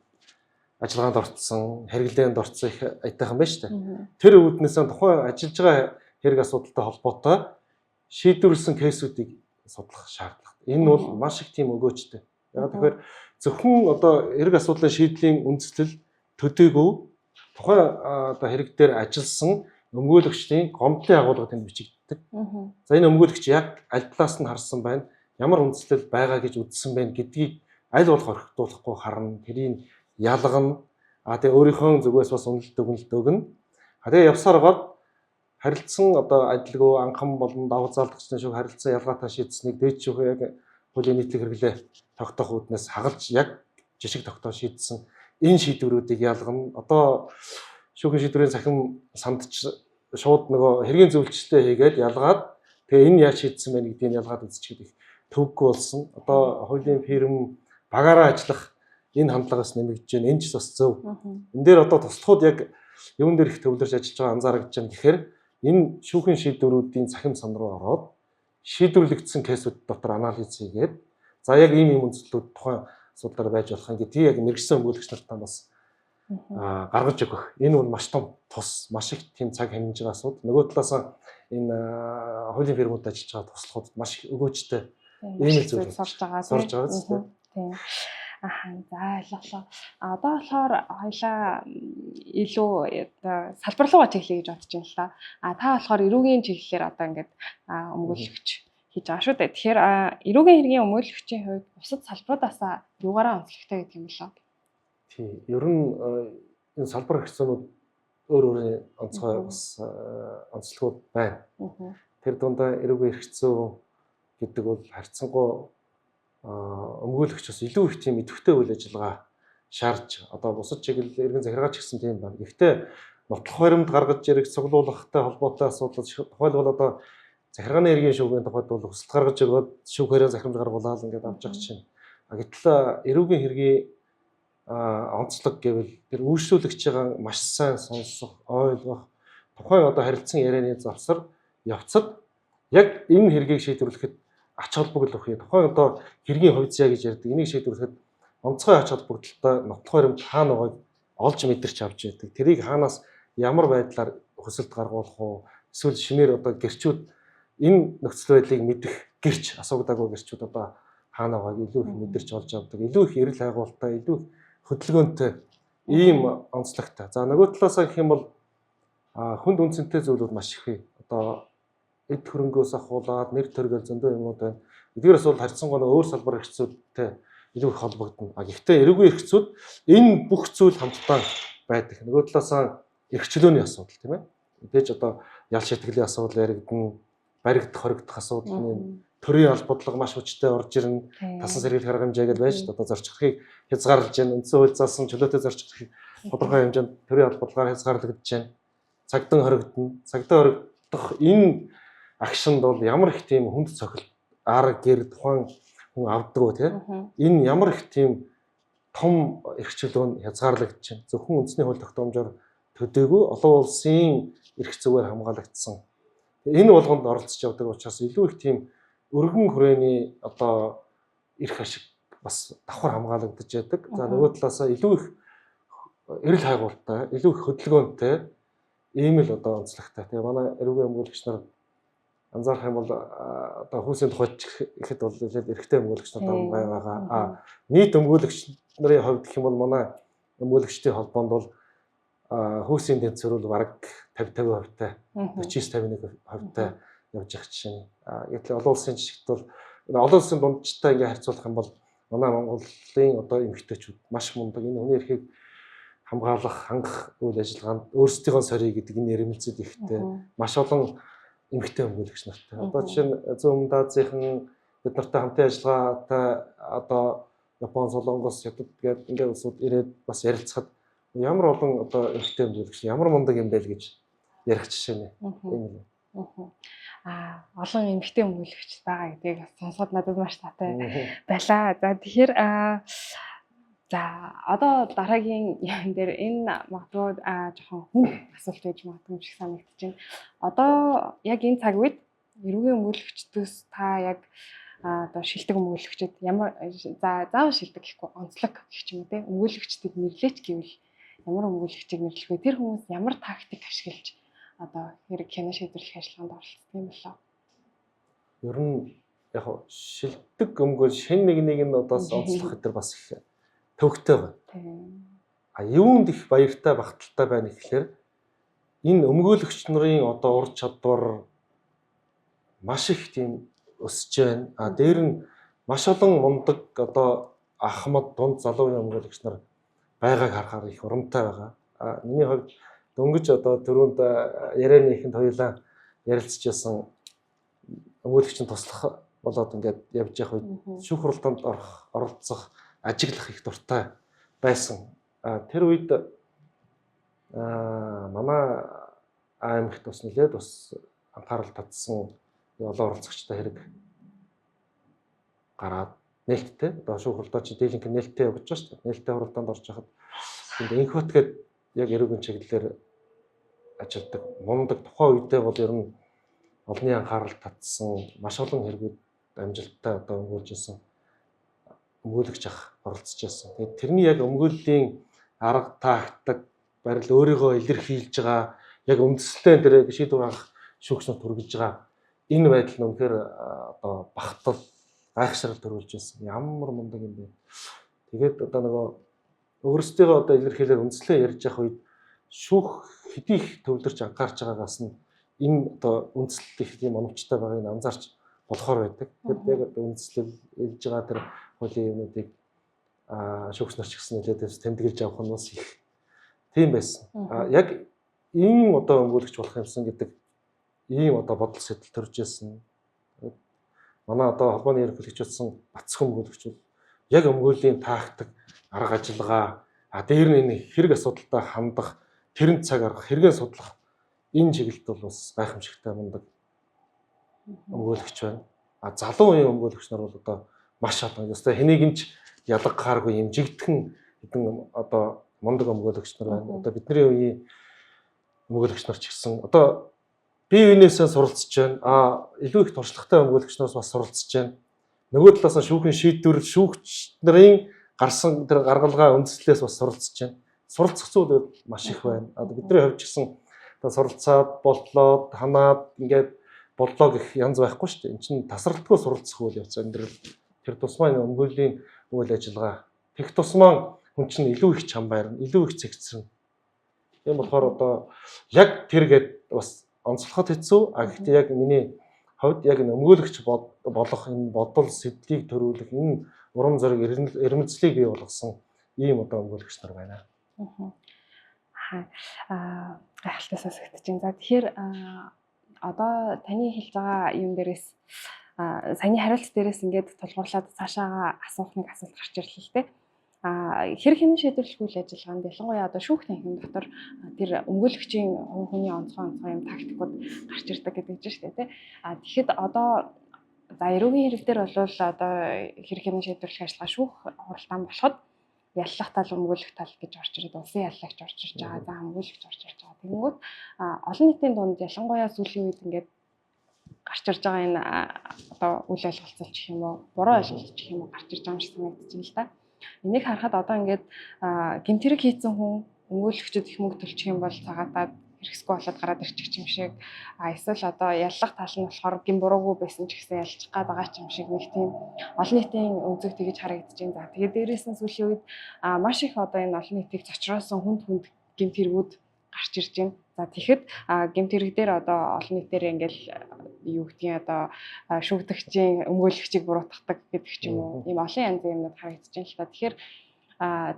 ажиллагаанд орцсон, хэрэглээнд орцсон их айтайхан байна шүү дээ. Тэр үүднээс тухайн ажиллаж байгаа хэрэг асуудалтай холбоотой шийдвэрлсэн кейсүүдийг судлах шаардлагатай. Энэ бол маш их тийм өгөөжтэй. Яг тэгэхээр зөвхөн одоо хэрэг асуудлын шийдлийн үндэслэл төдийгүй тухайн одоо хэрэг дээр ажилласан өмгөөлөгчдийн гомдлын агуулга тэнд бичигддэг. За энэ өмгөөлөгч яг аль талаас нь харсан байна, ямар үндэслэл байгаа гэж үзсэн байна гэдгийг аль болох орхитуулахгүй харна. Тэрийг ялгана. Тэгээ өөрийнхөө зүгээс бас үнэлт өгнө. Тэгээ явсаар гол харилцсан одоо адилгүй анхан болон давуу залгчны шүүх харилцан ялгаатай шийдсэнийг дээд шүүх яг хуулийн нийтлэг хэрэглээ тогтоох үүднээс хагалж яг жишг тогтоож шийдсэн энэ шийдвэрүүдийг ялгана. Одоо шүүхийн шийдвэрийн цахим сандч шууд нөгөө хэргийн зөвлөлттэй хийгээд ялгаад тэгээ энэ яаж шийдсэн бэ гэдгийг ялгаад үзчихээд их төвөггүй болсон. Одоо хуулийн фирм багаараа ажиллах энэ хандлагаас нэмэгдэж байна. Энэ ч бас зөв. Энэ дээр одоо туслахуд яг юун дээр их төвлөрч ажиллаж байгаа анзаарэгдэж байна. Тэгэхээр энэ шүүхийн шийдвэрүүдийн цахим сан руу ороод шийдвэрлэгдсэн кейсүүд дотор анализ хийгээд за яг ийм үндэслэлүүд тухайн асуудлаар байж болох юм гэдгийг яг мэргэжсэн өмгөөлөгч нартаа бас гаргаж өгөх. Энэ бол маш том тус, маш их тийм цаг хэмнэж байгаа асуудал. Нөгөө талаас энэ хуулийн фирмүүд ажиллаж байгаа туслахуд маш их өгөөжтэй ийм зүйл сурж байгаа тийм. За ойлголоо. Одоо болохоор хоёлаа илүү салбар руугаа чиглэе гэж бодож байна л да. Та болохоор эрүүгийн чиглэлээр одоо ингээд өмгөөлөгч хийж байгаа шүү дээ. Тэгэхээр эрүүгийн хэргийн өмгөөлөгчийн хувьд бусад салбаруудаас юугаараа онцлогтой гэдэг юм болоо? Тийм. Ер нь энэ салбар хэрэгцээнүүд өөр өөрийн онцгой бас онцлогуд байна. Тэр дундаа эрүүгийн хэрэгцээ гэдэг бол харьцангуй өмгөөлөгч бас илүү их тийм идэвхтэй үйл ажиллагаа шаардж одоо бусад чиглэл иргэн захиргаач гэсэн тийм байна. Гэхдээ нотлох баримт гаргаж ирэх цуглуулгатай холбоотой асуудал тухайлбал одоо захиргааны эргийн шүүхийн тухайд бол хүсэлт гаргаж өгөөд шүүхээрээ захирамж гаргуулаад ингээд авч явах чинь. Гэтэл эрүүгийн хэргийн онцлог гэвэл тэр үйлчлүүлэгч байгаа маш сайн сонсох, ойлгох тухайн одоо харилцан ярианы завсар явцад яг энэ хэргийг шийдвэрлэхэд ач холбогдол өгөх. Тухайн одоо хэргийн хувьцаа гэж ярьдаг. Энийг шийдвэрлэхэд онцгой ач холбогдолтой нотлох баримт хаана байгааг олж мэдэрч авч яадаг. Тэрийг хаанаас ямар байдлаар хүсэлт гаргуулах уу? Эсвэл шинээр одоо гэрчүүд энэ нөхцөл байдлыг мэдэх гэрч асуудаагүй гэрчүүд одоо хаана байгааг илүү их мэдэрч олж авдаг. Илүү их эрэл хайгуултай, илүү их хөдөлгөөнтэй ийм онцлогтой. За нөгөө талаас гэх юм бол хүнд үнцэнтэй зүйлүүд маш их бий. Одоо эд хөрөнгөөс ахуулаад нэр төргөл зөндөө юмуд байна. Эдгээрээс бол харьцангуй өөр салбар хэрэгцүүдтэй илүү их холбогдно. Гэхдээ эрүүгийн хэрэгцүүд энэ бүх зүйл хамтдаа байдаг. Нөгөө талаас эрх чөлөөний асуудал тийм ээ. Мэдээж одоо ял шитгэлийн асуудал яригдана, баригдах хоригдох асуудал, төрийн албадлага маш хүчтэй орж ирнэ. Тасан сэргийлэх арга хэмжээ гэж байж одоо зорчигчийг хязгаарлаж байна. Үндсэн хууль заасан чөлөөтэй зорчигчийг тодорхой хэмжээнд төрийн албадлагаар хязгаарлагдаж байна. Цагдаа хоригдно. Цагдаа хоригдох энэ агшинд бол ямар их тийм хүнд цохилт арга гэр тухайн хүн авдаг уу тийм. Энэ ямар их тийм том эрх чөлөө нь хязгаарлагдаж байна. Зөвхөн үндэсний хууль тогтоомжоор төдийгүй олон улсын эрх зүгээр хамгаалагдсан. Энэ болгонд оролцож явдаг учраас илүү их тийм өргөн хүрээний одоо эрх ашиг бас давхар хамгаалагдаж байдаг. За нөгөө талаасаа илүү их эрэл хайгууртай, илүү их хөдөлгөөнтэй ийм л одоо онцлогтой. Тэгээ манай эрүүгийн өмгөөлөгч нар анзаарах юм бол одоо хүүсийн тухайч ихэд бол нэлээд эрэгтэй өмгөөлөгч нар байгаа. Нийт өмгөөлөгч нарын хувьд гэх юм бол манай өмгөөлөгчдийн холбоонд бол хүүсийн тэнцвэр бол бараг 50-50%-тай 49-51%-тай явж байгаа жишээ. Гэтэл олон улсын жишгт бол олон улсын дундчтай ингээ харьцуулах юм бол манай Монголын одоо эмэгтэйчүүд маш мундаг энэ хүний эрхийг хамгаалах, хангах үйл ажиллагаанд өөрсдийнхөө сорьё гэдэг энэ нэрмэлцэл ихтэй маш олон эмэгтэй өмгөөлөгч нартай. Одоо жишээ нь Зүүн Азийн бид нартай хамтын ажиллагаатай одоо Япон, Солонгос, Хятад гэдэг ингээ улсууд ирээд бас ярилцахад ямар олон одоо эмэгтэй өмгөөлөгч ямар мундаг юм бэ гэж ярих жишээ нэ. Олон эмэгтэй өмгөөлөгч байгаа гэдгийг сонсоход надад маш таатай байлаа. За тэгэхээр за одоо дараагийн юм дээр энэ магадгүй жоохон хүн асуулт гэж магадгүй юм шиг санагдаж байна. Одоо яг энэ цаг үед эрүүгийн өмгөөлөгчдөөс та яг одоо шилдэг өмгөөлөгчд ямар заавал шилдэг гэхгүй онцлог гэх ч юм уу те өмгөөлөгчдийг нэрлэж гэвэл ямар өмгөөлөгчийг нэрлэх вэ? Тэр хүмүүс ямар тактик ашиглаж одоо хэрэг кино шийдвэрлэх ажиллагаанд оролцдог юм болоо? Ер нь яг шилдэг өмгөөл шин нэг нь одоос онцлох гэдэг бас их төвөгтэй байна. Юунд их баяртай багталтай байна гэхээр энэ өмгөөлөгч нарын одоо ур чадвар маш их тийм өсөж байна. Дээр нь маш олон мундаг одоо ахмад дунд залуугийн өмгөөлөгч нар байгааг харахаар их урамтай байгаа. Миний хувьд дөнгөж одоо түрүүнд ярианы ихэнд хоёулаа ярилцчихсан өмгөөлөгчийн туслах болоод ингээд явж явах үед шүүх хуралдаанд оролцох, ажиглах их дуртай байсан. Тэр үед манай аймагт бас нэлээд бас анхаарал татсан олон оролцогчтой хэрэг гараад нээлттэй одоо шүүх хуралдаа чи дийлэнх нээлттэй явж байгаа шүү дээ. Нээлттэй хуралдаанд орж хахад инхот гээд яг эрүүгийн чиглэлээр ажилладаг мундаг тухайн үедээ бол ер нь олонний анхаарал татсан маш олон хэрэгүүд амжилттай одоо өмгөөлж ирсэн өмгөөлөгч ах оролцож байсан. Тэгээд тэрний яг өмгөөллийн арга тактик барил өөрийгөө илэрхийлж байгаа яг үндэслэлээ дээр шийдвэр гаргах шүүгчнүүд хүргэж байгаа энэ байдал нь үнэхээр одоо багтал гайхшрал төрүүлж байсан. Ямар мундаг юм бэ. Тэгээд одоо нөгөө өөрсдөө одоо илэрхийлэр үндэслэлээ ярьж явах үед шүүх хэдий их төвлөрч анхаарч байгаагаас нь энэ одоо үндэслэл их тийм оновчтой байгааг нь анзаарч болохоор байдаг. Тэгэхээр яг одоо үндэслэл илж байгаа тэр хуулийн юмнуудыг шүүгч нар ч гэсэн нэлээд тэмдэглэж авах нь бас их тийм байсан. Яг ийм одоо өмгөөлөгч болох юмсан гэдэг ийм одоо бодол сэтэл төрж ирсэн. Манай одоо холбооны ерөнхийлөгч болсон Бацхан өмгөөлөгч яг өмгөөлийн тактик, арга ажиллагаа, дээр нь энэ хэрэг асуудалтай хандах, тэрэнд цаг гаргах, хэрэгээ судлах энэ чиглэлд бол бас гайхамшигтай мундаг өмгөөлөгч байна. Залуу үеийн өмгөөлөгч нар бол одоо маш олон. Ёстой хэнийг нь ч ялга гааргүй юм жигдхэн хэдэн одоо мундаг өмгөөлөгч нар байна. Одоо бидний үеийн өмгөөлөгч нар ч гэсэн одоо бие биенээсээ суралцж байна. Илүү их туршлагатай өмгөөлөгч нараас бас суралцж байна. Нөгөө талаас нь шүүхийн шийдвэр шүүгч нарын гарсан тэр гаргалгаа үндэслэлээс бас суралцж байна. Суралцах зүйл маш их байна. Бидний хувьд ч гэсэн одоо суралцаад боллоод ханаад ингээд боллоо гэх янз байхгүй шүү дээ. Энд чинь тасралтгүй суралцах үйл явц амьдрал. Тэр тусмаа өмгөөлийн үйл ажиллагаа. Тех тусмаа хүн чинь илүү их чам байрна, илүү их цэгцэрнэ. Тийм болохоор одоо яг тэргээд бас онцлоход хэцүү. Гэхдээ яг миний хувьд яг өмгөөлөгч болох энэ бодол сэтлийг төрүүлэх энэ урам зориг эрмэлзлийг бий болгосон ийм одоо өмгөөлөгч нар байна. Гайхалтай сонсогдож байна. За тэгэхээр одоо таны хэлж байгаа юм дээрээс саяны хариулт дээрээс ингээд тулгуурлаад цаашаага асуух нэг асуулт гарч ирлээ л дээ. Хэрэг хэмнэн шийдвэрлэх үйл ажиллагаанд ялангуяа одоо шүүх танхим дотор тэр өмгөөлөгчийн хувь хүний онцгой юм тактикууд гарч ирдэг гэдэг чинь шүү дээ. Тэгэхэд одоо за эрүүгийн хэрэг дээр бол одоо хэрэг хэмнэн шийдвэрлэх ажиллагаа шүүх хуралдаан болоход яллах тал өмгөөлөх тал гэж орж ирээд улсын яллагч орж ирж байгаа. За өмгөөлөгч орж ирж байгаа. Тэгэнгүүт олон нийтийн дунд ялангуяа сүүлийн үед ингээд гарч ирж байгаа энэ одоо үйл ойлголцол гэх юм уу, буруу ойлголцол гэх юм уу гарч ирж байгаа юм шиг санагдаж байна л да. Энийг харахад одоо ингээд гэмтэрэг хийцэн хүн өмгөөлөгчд их мөнгө төлчих юм бол цагаатаад хэрэгсгүй болоод гараад ирчих юм шиг эсвэл одоо яллах тал нь болохоор гин буруугүй байсан ч гэсэн ялчих гад байгаа юм шиг нэг тийм олон нийтийн өнцөг тэгж харагдаж байна. За тэгээд дээрээс нь сүүлийн үед маш их одоо энэ олон нийтийг цочроосон хүнд гэмтэргүүд гарч ирж байна. За тэгэхэд гэмтэрэг дээр одоо олон нийтээр ингээл юу гэдгийг одоо шүүгдэгчийн өмгөөлөгчийг буруутгадаг гэдэг ч юм уу ийм олон янзын юмнууд харагдаж байна л та. Тэгэхээр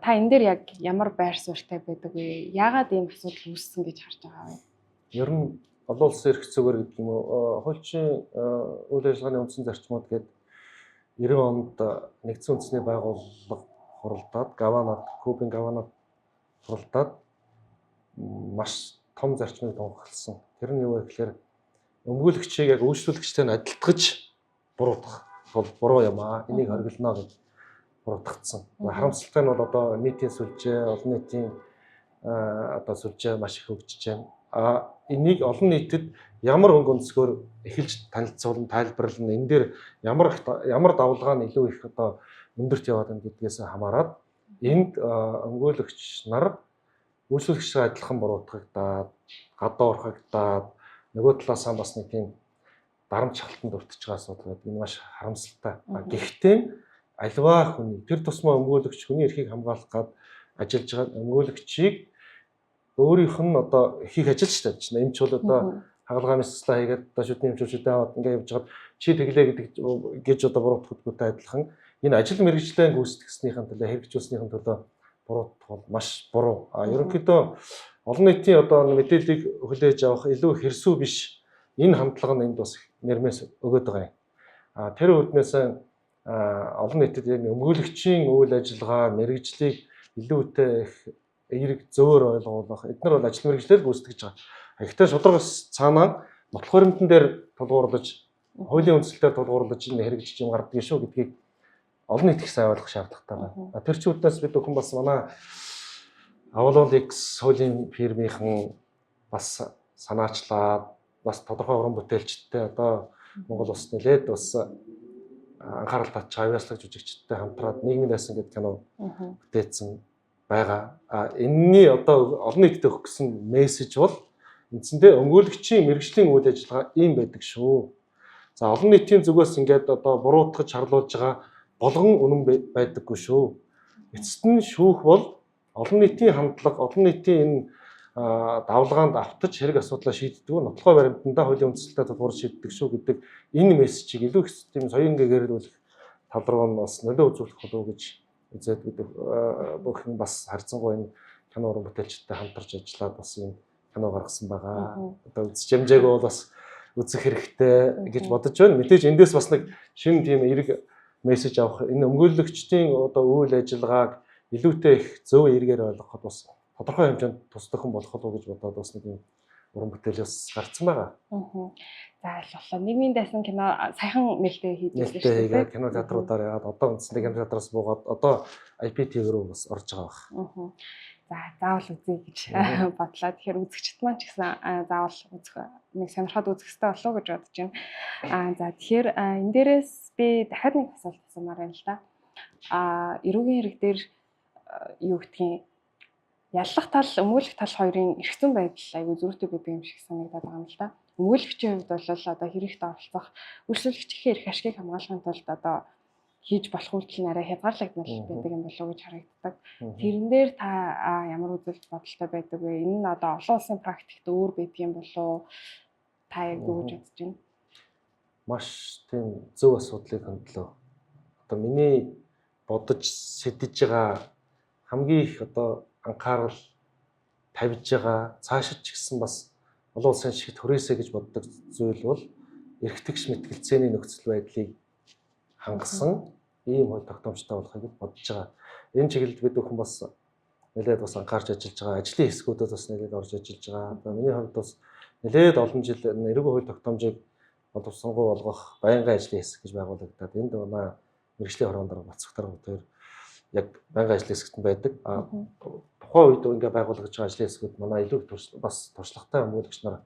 та энэ дээр яг ямар байр суурьтай байдаг вэ? Яагаад ийм асуудал үүссэн гэж харж байгаа вэ? Ер нь олон улсын эрх зүйгээр гэдэг юм уу, хуучин үйл ажиллагааны үндсэн зарчмууд гээд 90 онд нэгдсэн үндэсний байгууллага хуралдаад, Кубын гаванад хуралдаад маш том зарчмыг тунхагласан. Тэр нь юу вэ гэхээр өмгөөлөгчийг яг үйлчлүүлэгчтэй нь адилтгаж буруутгах бол буруу юм аа. Энийг хориглоно гэж буруутгацсан. Харамсалтай нь бол одоо нийтийн сүлжээ, олон нийтийн одоо сүлжээ маш их хөгжиж байна. Энийг олон нийтэд ямар хөнгө өнцгөр эхэлж танилцуулна, тайлбарлана, энэ дээр ямар давлгаа нь илүү их одоо өндөрт яваад байна гэдгээс хамаарат энд өмгөөлөгч нар үйлчлүүлэгчтэй адилхан буруутгагдаад, гадаа орхигдаад, нөгөө талаасаа бас нэг тийм дарамт шалтгаанд өртөж байгаа асуудал гэдэг энэ маш харамсалтай. Гэхдээ аливаа хүний тэр тусмаа өмгөөлөгч хүний эрхийг хамгаалах гад ажиллаж байгаа өмгөөлөгчийг өөрийнх нь одоо хийх ажил ч тааж байна. Эмч бол одоо хагалгаа мэслээ хийгээд одоо шүтний эмчүүдэд аваад ингээд явж хагаад чи тэглээ гэж одоо буруутгахгүйтэй адилхан энэ ажил мэргэжлээ гүйцэтгснийхэн төлөө хэрэгжүүлснийхэн төлөө буруутгах бол маш буруу. Ерөнхийдөө олон нийтийн одоо мэдээллийг хүлээж авах илүү хэрсүү биш энэ хандлага нь энд бас нэрмээс өгöd байгаа юм. Тэр үүднээс олон нийтэд яг өмгөөлөгчийн үйл ажиллагаа мэргэжлийг илүүтэй их эерэг зөөр ойлгуулах эдгээр бол ажил мэргэжлээр гүйцэтгэж байгаа. Гэхдээ шударгаас цаанаа нотлох баримтан дээр тулгуурлаж, хуулийн үндслэлээр тулгуурлаж энэ хэрэгжиж юм гардаг шүү гэдгийг олон нийт их сайн ойлгох шаардлагатай байна. Тэр чинь үднээс бид бүхэн бас манай Авлоликс хуулийн фирмийнхэн бас санаачлаад бас тодорхой уран бүтээлчтэй одоо Монгол улс нэлээд бас анхаарал татж авьяаслаг жүжигчдтэй хамтраад нийгмийн дайсан гэдэг кино бүтээсэн байгаа. Энэний одоо олон нийтэд өгсөн мессеж бол үндсэндээ өмгөөлөгчийн мэргэжлийн үйл ажиллагаа ийм байдаг шүү. За олон нийтийн зүгээс ингээд одоо буруутгаж шарлуулж байгаа болгон үнэн байдаггүй шүү. Эцэст нь шүүх бол олон нийтийн хандлага, олон нийтийн энэ давлгаанд автаж хэрэг асуудлаа шийддэг, нотлохой баримтандаа хуулийн үндслэлтэй тулгуур шийддэг шүү гэдэг энэ мессежийг илүү их тийм соён гээрүүлэх тал руу нь бас нөлөө үзүүлэх болов гэж үзээд бид бүхэн бас харьцангуй энэ кино уран бүтээлчтэй хамтарч ажиллаад бас юм кино гаргасан байгаа. Одоо үзэж хэмжээгөө бол бас үзэх хэрэгтэй гэж бодож байна. Мэдээж эндээс бас нэг шинэ тийм эерэг мессеж авах, энэ өмгөөлөгчдийн одоо үйл ажиллагааг илүүтэй их зөв эргээр ойлгоход бас тодорхой хэмжээнд тусдагхан болох уу гэж бодоод бас нэг юм уран бүтээлээс гарцсан байгаа. За ойлголоо. Нийгмийн дайсан кино саяхан нээлттэй хийжсэн шүү дээ. Кино театруудаар яагаад одоо үндсэндээ кино театраас буугаад одоо IPTV рүү бас орж байгаа баг. За заавал үзье гэж бодлоо. Тэгэхээр үзэгчд маань ч гэсэн заавал үзэх нэг сонирхоод үзэх хэрэгтэй болов уу гэж бодож байна. За тэгэхээр энэ дээрээс би дахиад нэг асуулт асуумаар байна л да. Эрүүгийн хэрэг дээр юу гэдгийг яллах тал, өмгөөлөх тал хоёрын эрх зүйн байдал аягүй зөрүүтэй байдаг юм шиг санагдаад байгаа юм л да. Өмгөөлөгчийн хувьд бол одоо хэрэгт оролцох, үйлчлүүлэгчийн эрх ашгийг хамгаалахын тулд одоо хийж болох үйлдэл нь арай хязгаарлагдмал байдаг юм болов уу гэж харагддаг. Тэрэн дээр та ямар үзэл бодолтой байдаг вэ? Энэ нь одоо олон улсын практикт өөр байдаг юм болов уу? Та яг юу гэж бодож байна? Маш тийм зөв асуудлыг хөндлөө. Одоо миний бодож сэдэж байгаа хамгийн их одоо анхаарал тавьж байгаа цаашид ч гэсэн бас олон улсын шигт хүрээсэй гэж боддог зүйл бол эрхтгч мэтгэлцээний нөхцөл байдлыг хангасан ийм хууль тогтоомжтой болохыг бодож байгаа. Энэ чиглэлд бид бүхэн бас нэлээд бас анхаарч ажиллаж байгаа. Ажлын хэсгүүдэд бас нэлээд орж ажиллаж байгаа. Одоо миний хувьд бас нэлээд олон жил эрүүгийн хууль тогтоомжийг боловсронгуй болгох байнгын ажлын хэсэг гэж байгуулагдаад энд манай мэргэжлийн хороонд дарга Бацагтар хоёр яг байнгын ажлын хэсэгт байдаг. Тухайн үед ингээ байгуулагдж байгаа ажлын хэсгүүд манай илүү бас туршлагатай өмгөөлөгч нар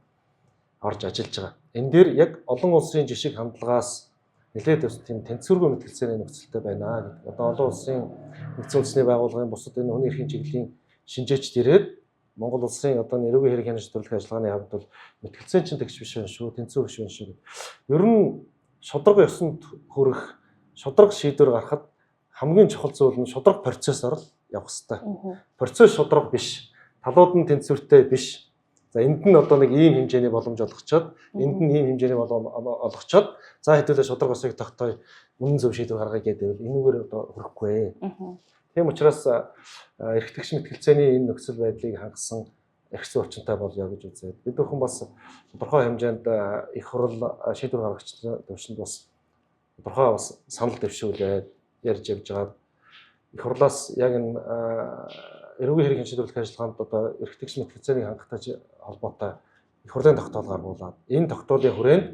орж ажиллаж байгаа. Энэ дээр яг олон улсын жишг хандлагаас нэлээд бас тийм тэнцвэргүй мэтгэлцээний нөхцөлтэй байна гэдэг. Одоо олон улсын нэгдсэн үндэсний байгууллагын бусад энэ хүний эрхийн чиглэлийн шинжээчд ирээд Монгол улсын одоо эрүүгийн хэрэг хянаж төрөлх ажиллагааны хамт бол мэтгэлцээн чинь тэгж биш байна шүү, тэнцүү биш байна шүү гэдэг. Ер нь шударга ёсонд хүрэх, шударга шийдвэр гаргахад хамгийн чухал зүйл нь шударга процессор л явах хэрэгтэй. Процесс шударга биш, талууд нь тэнцвэртэй биш. За энд нь одоо нэг ийм хэмжээний боломж олгочоод, энд нь ийм хэмжээний боломж олгочоод, за хэдүүлээ шударга усыг тогтоё, үнэн зөв шийдвэр гаргая гэдэг энэгээр одоо хүрэхгүй. Тийм учраас эрхтгч мэтгэлцээний энэ нөхцөл байдлыг хангасан эрх зүйн орчинтай болё гэж үзээд бид бүхэн бас тодорхой хэмжээнд их хурл шийдвэр гаргагчдын төвшөнд бас тодорхой бас санал дэвшүүлээд ярьж явж байгаа. Их хурлаас яг энэ эрүүгийн хэрэг хянж ажиллагаанд одоо эрхтгч мэтгэлцээний хангалттай холбоотой их хурлын тогтоол гаргуулад энэ тогтоолын хүрээнд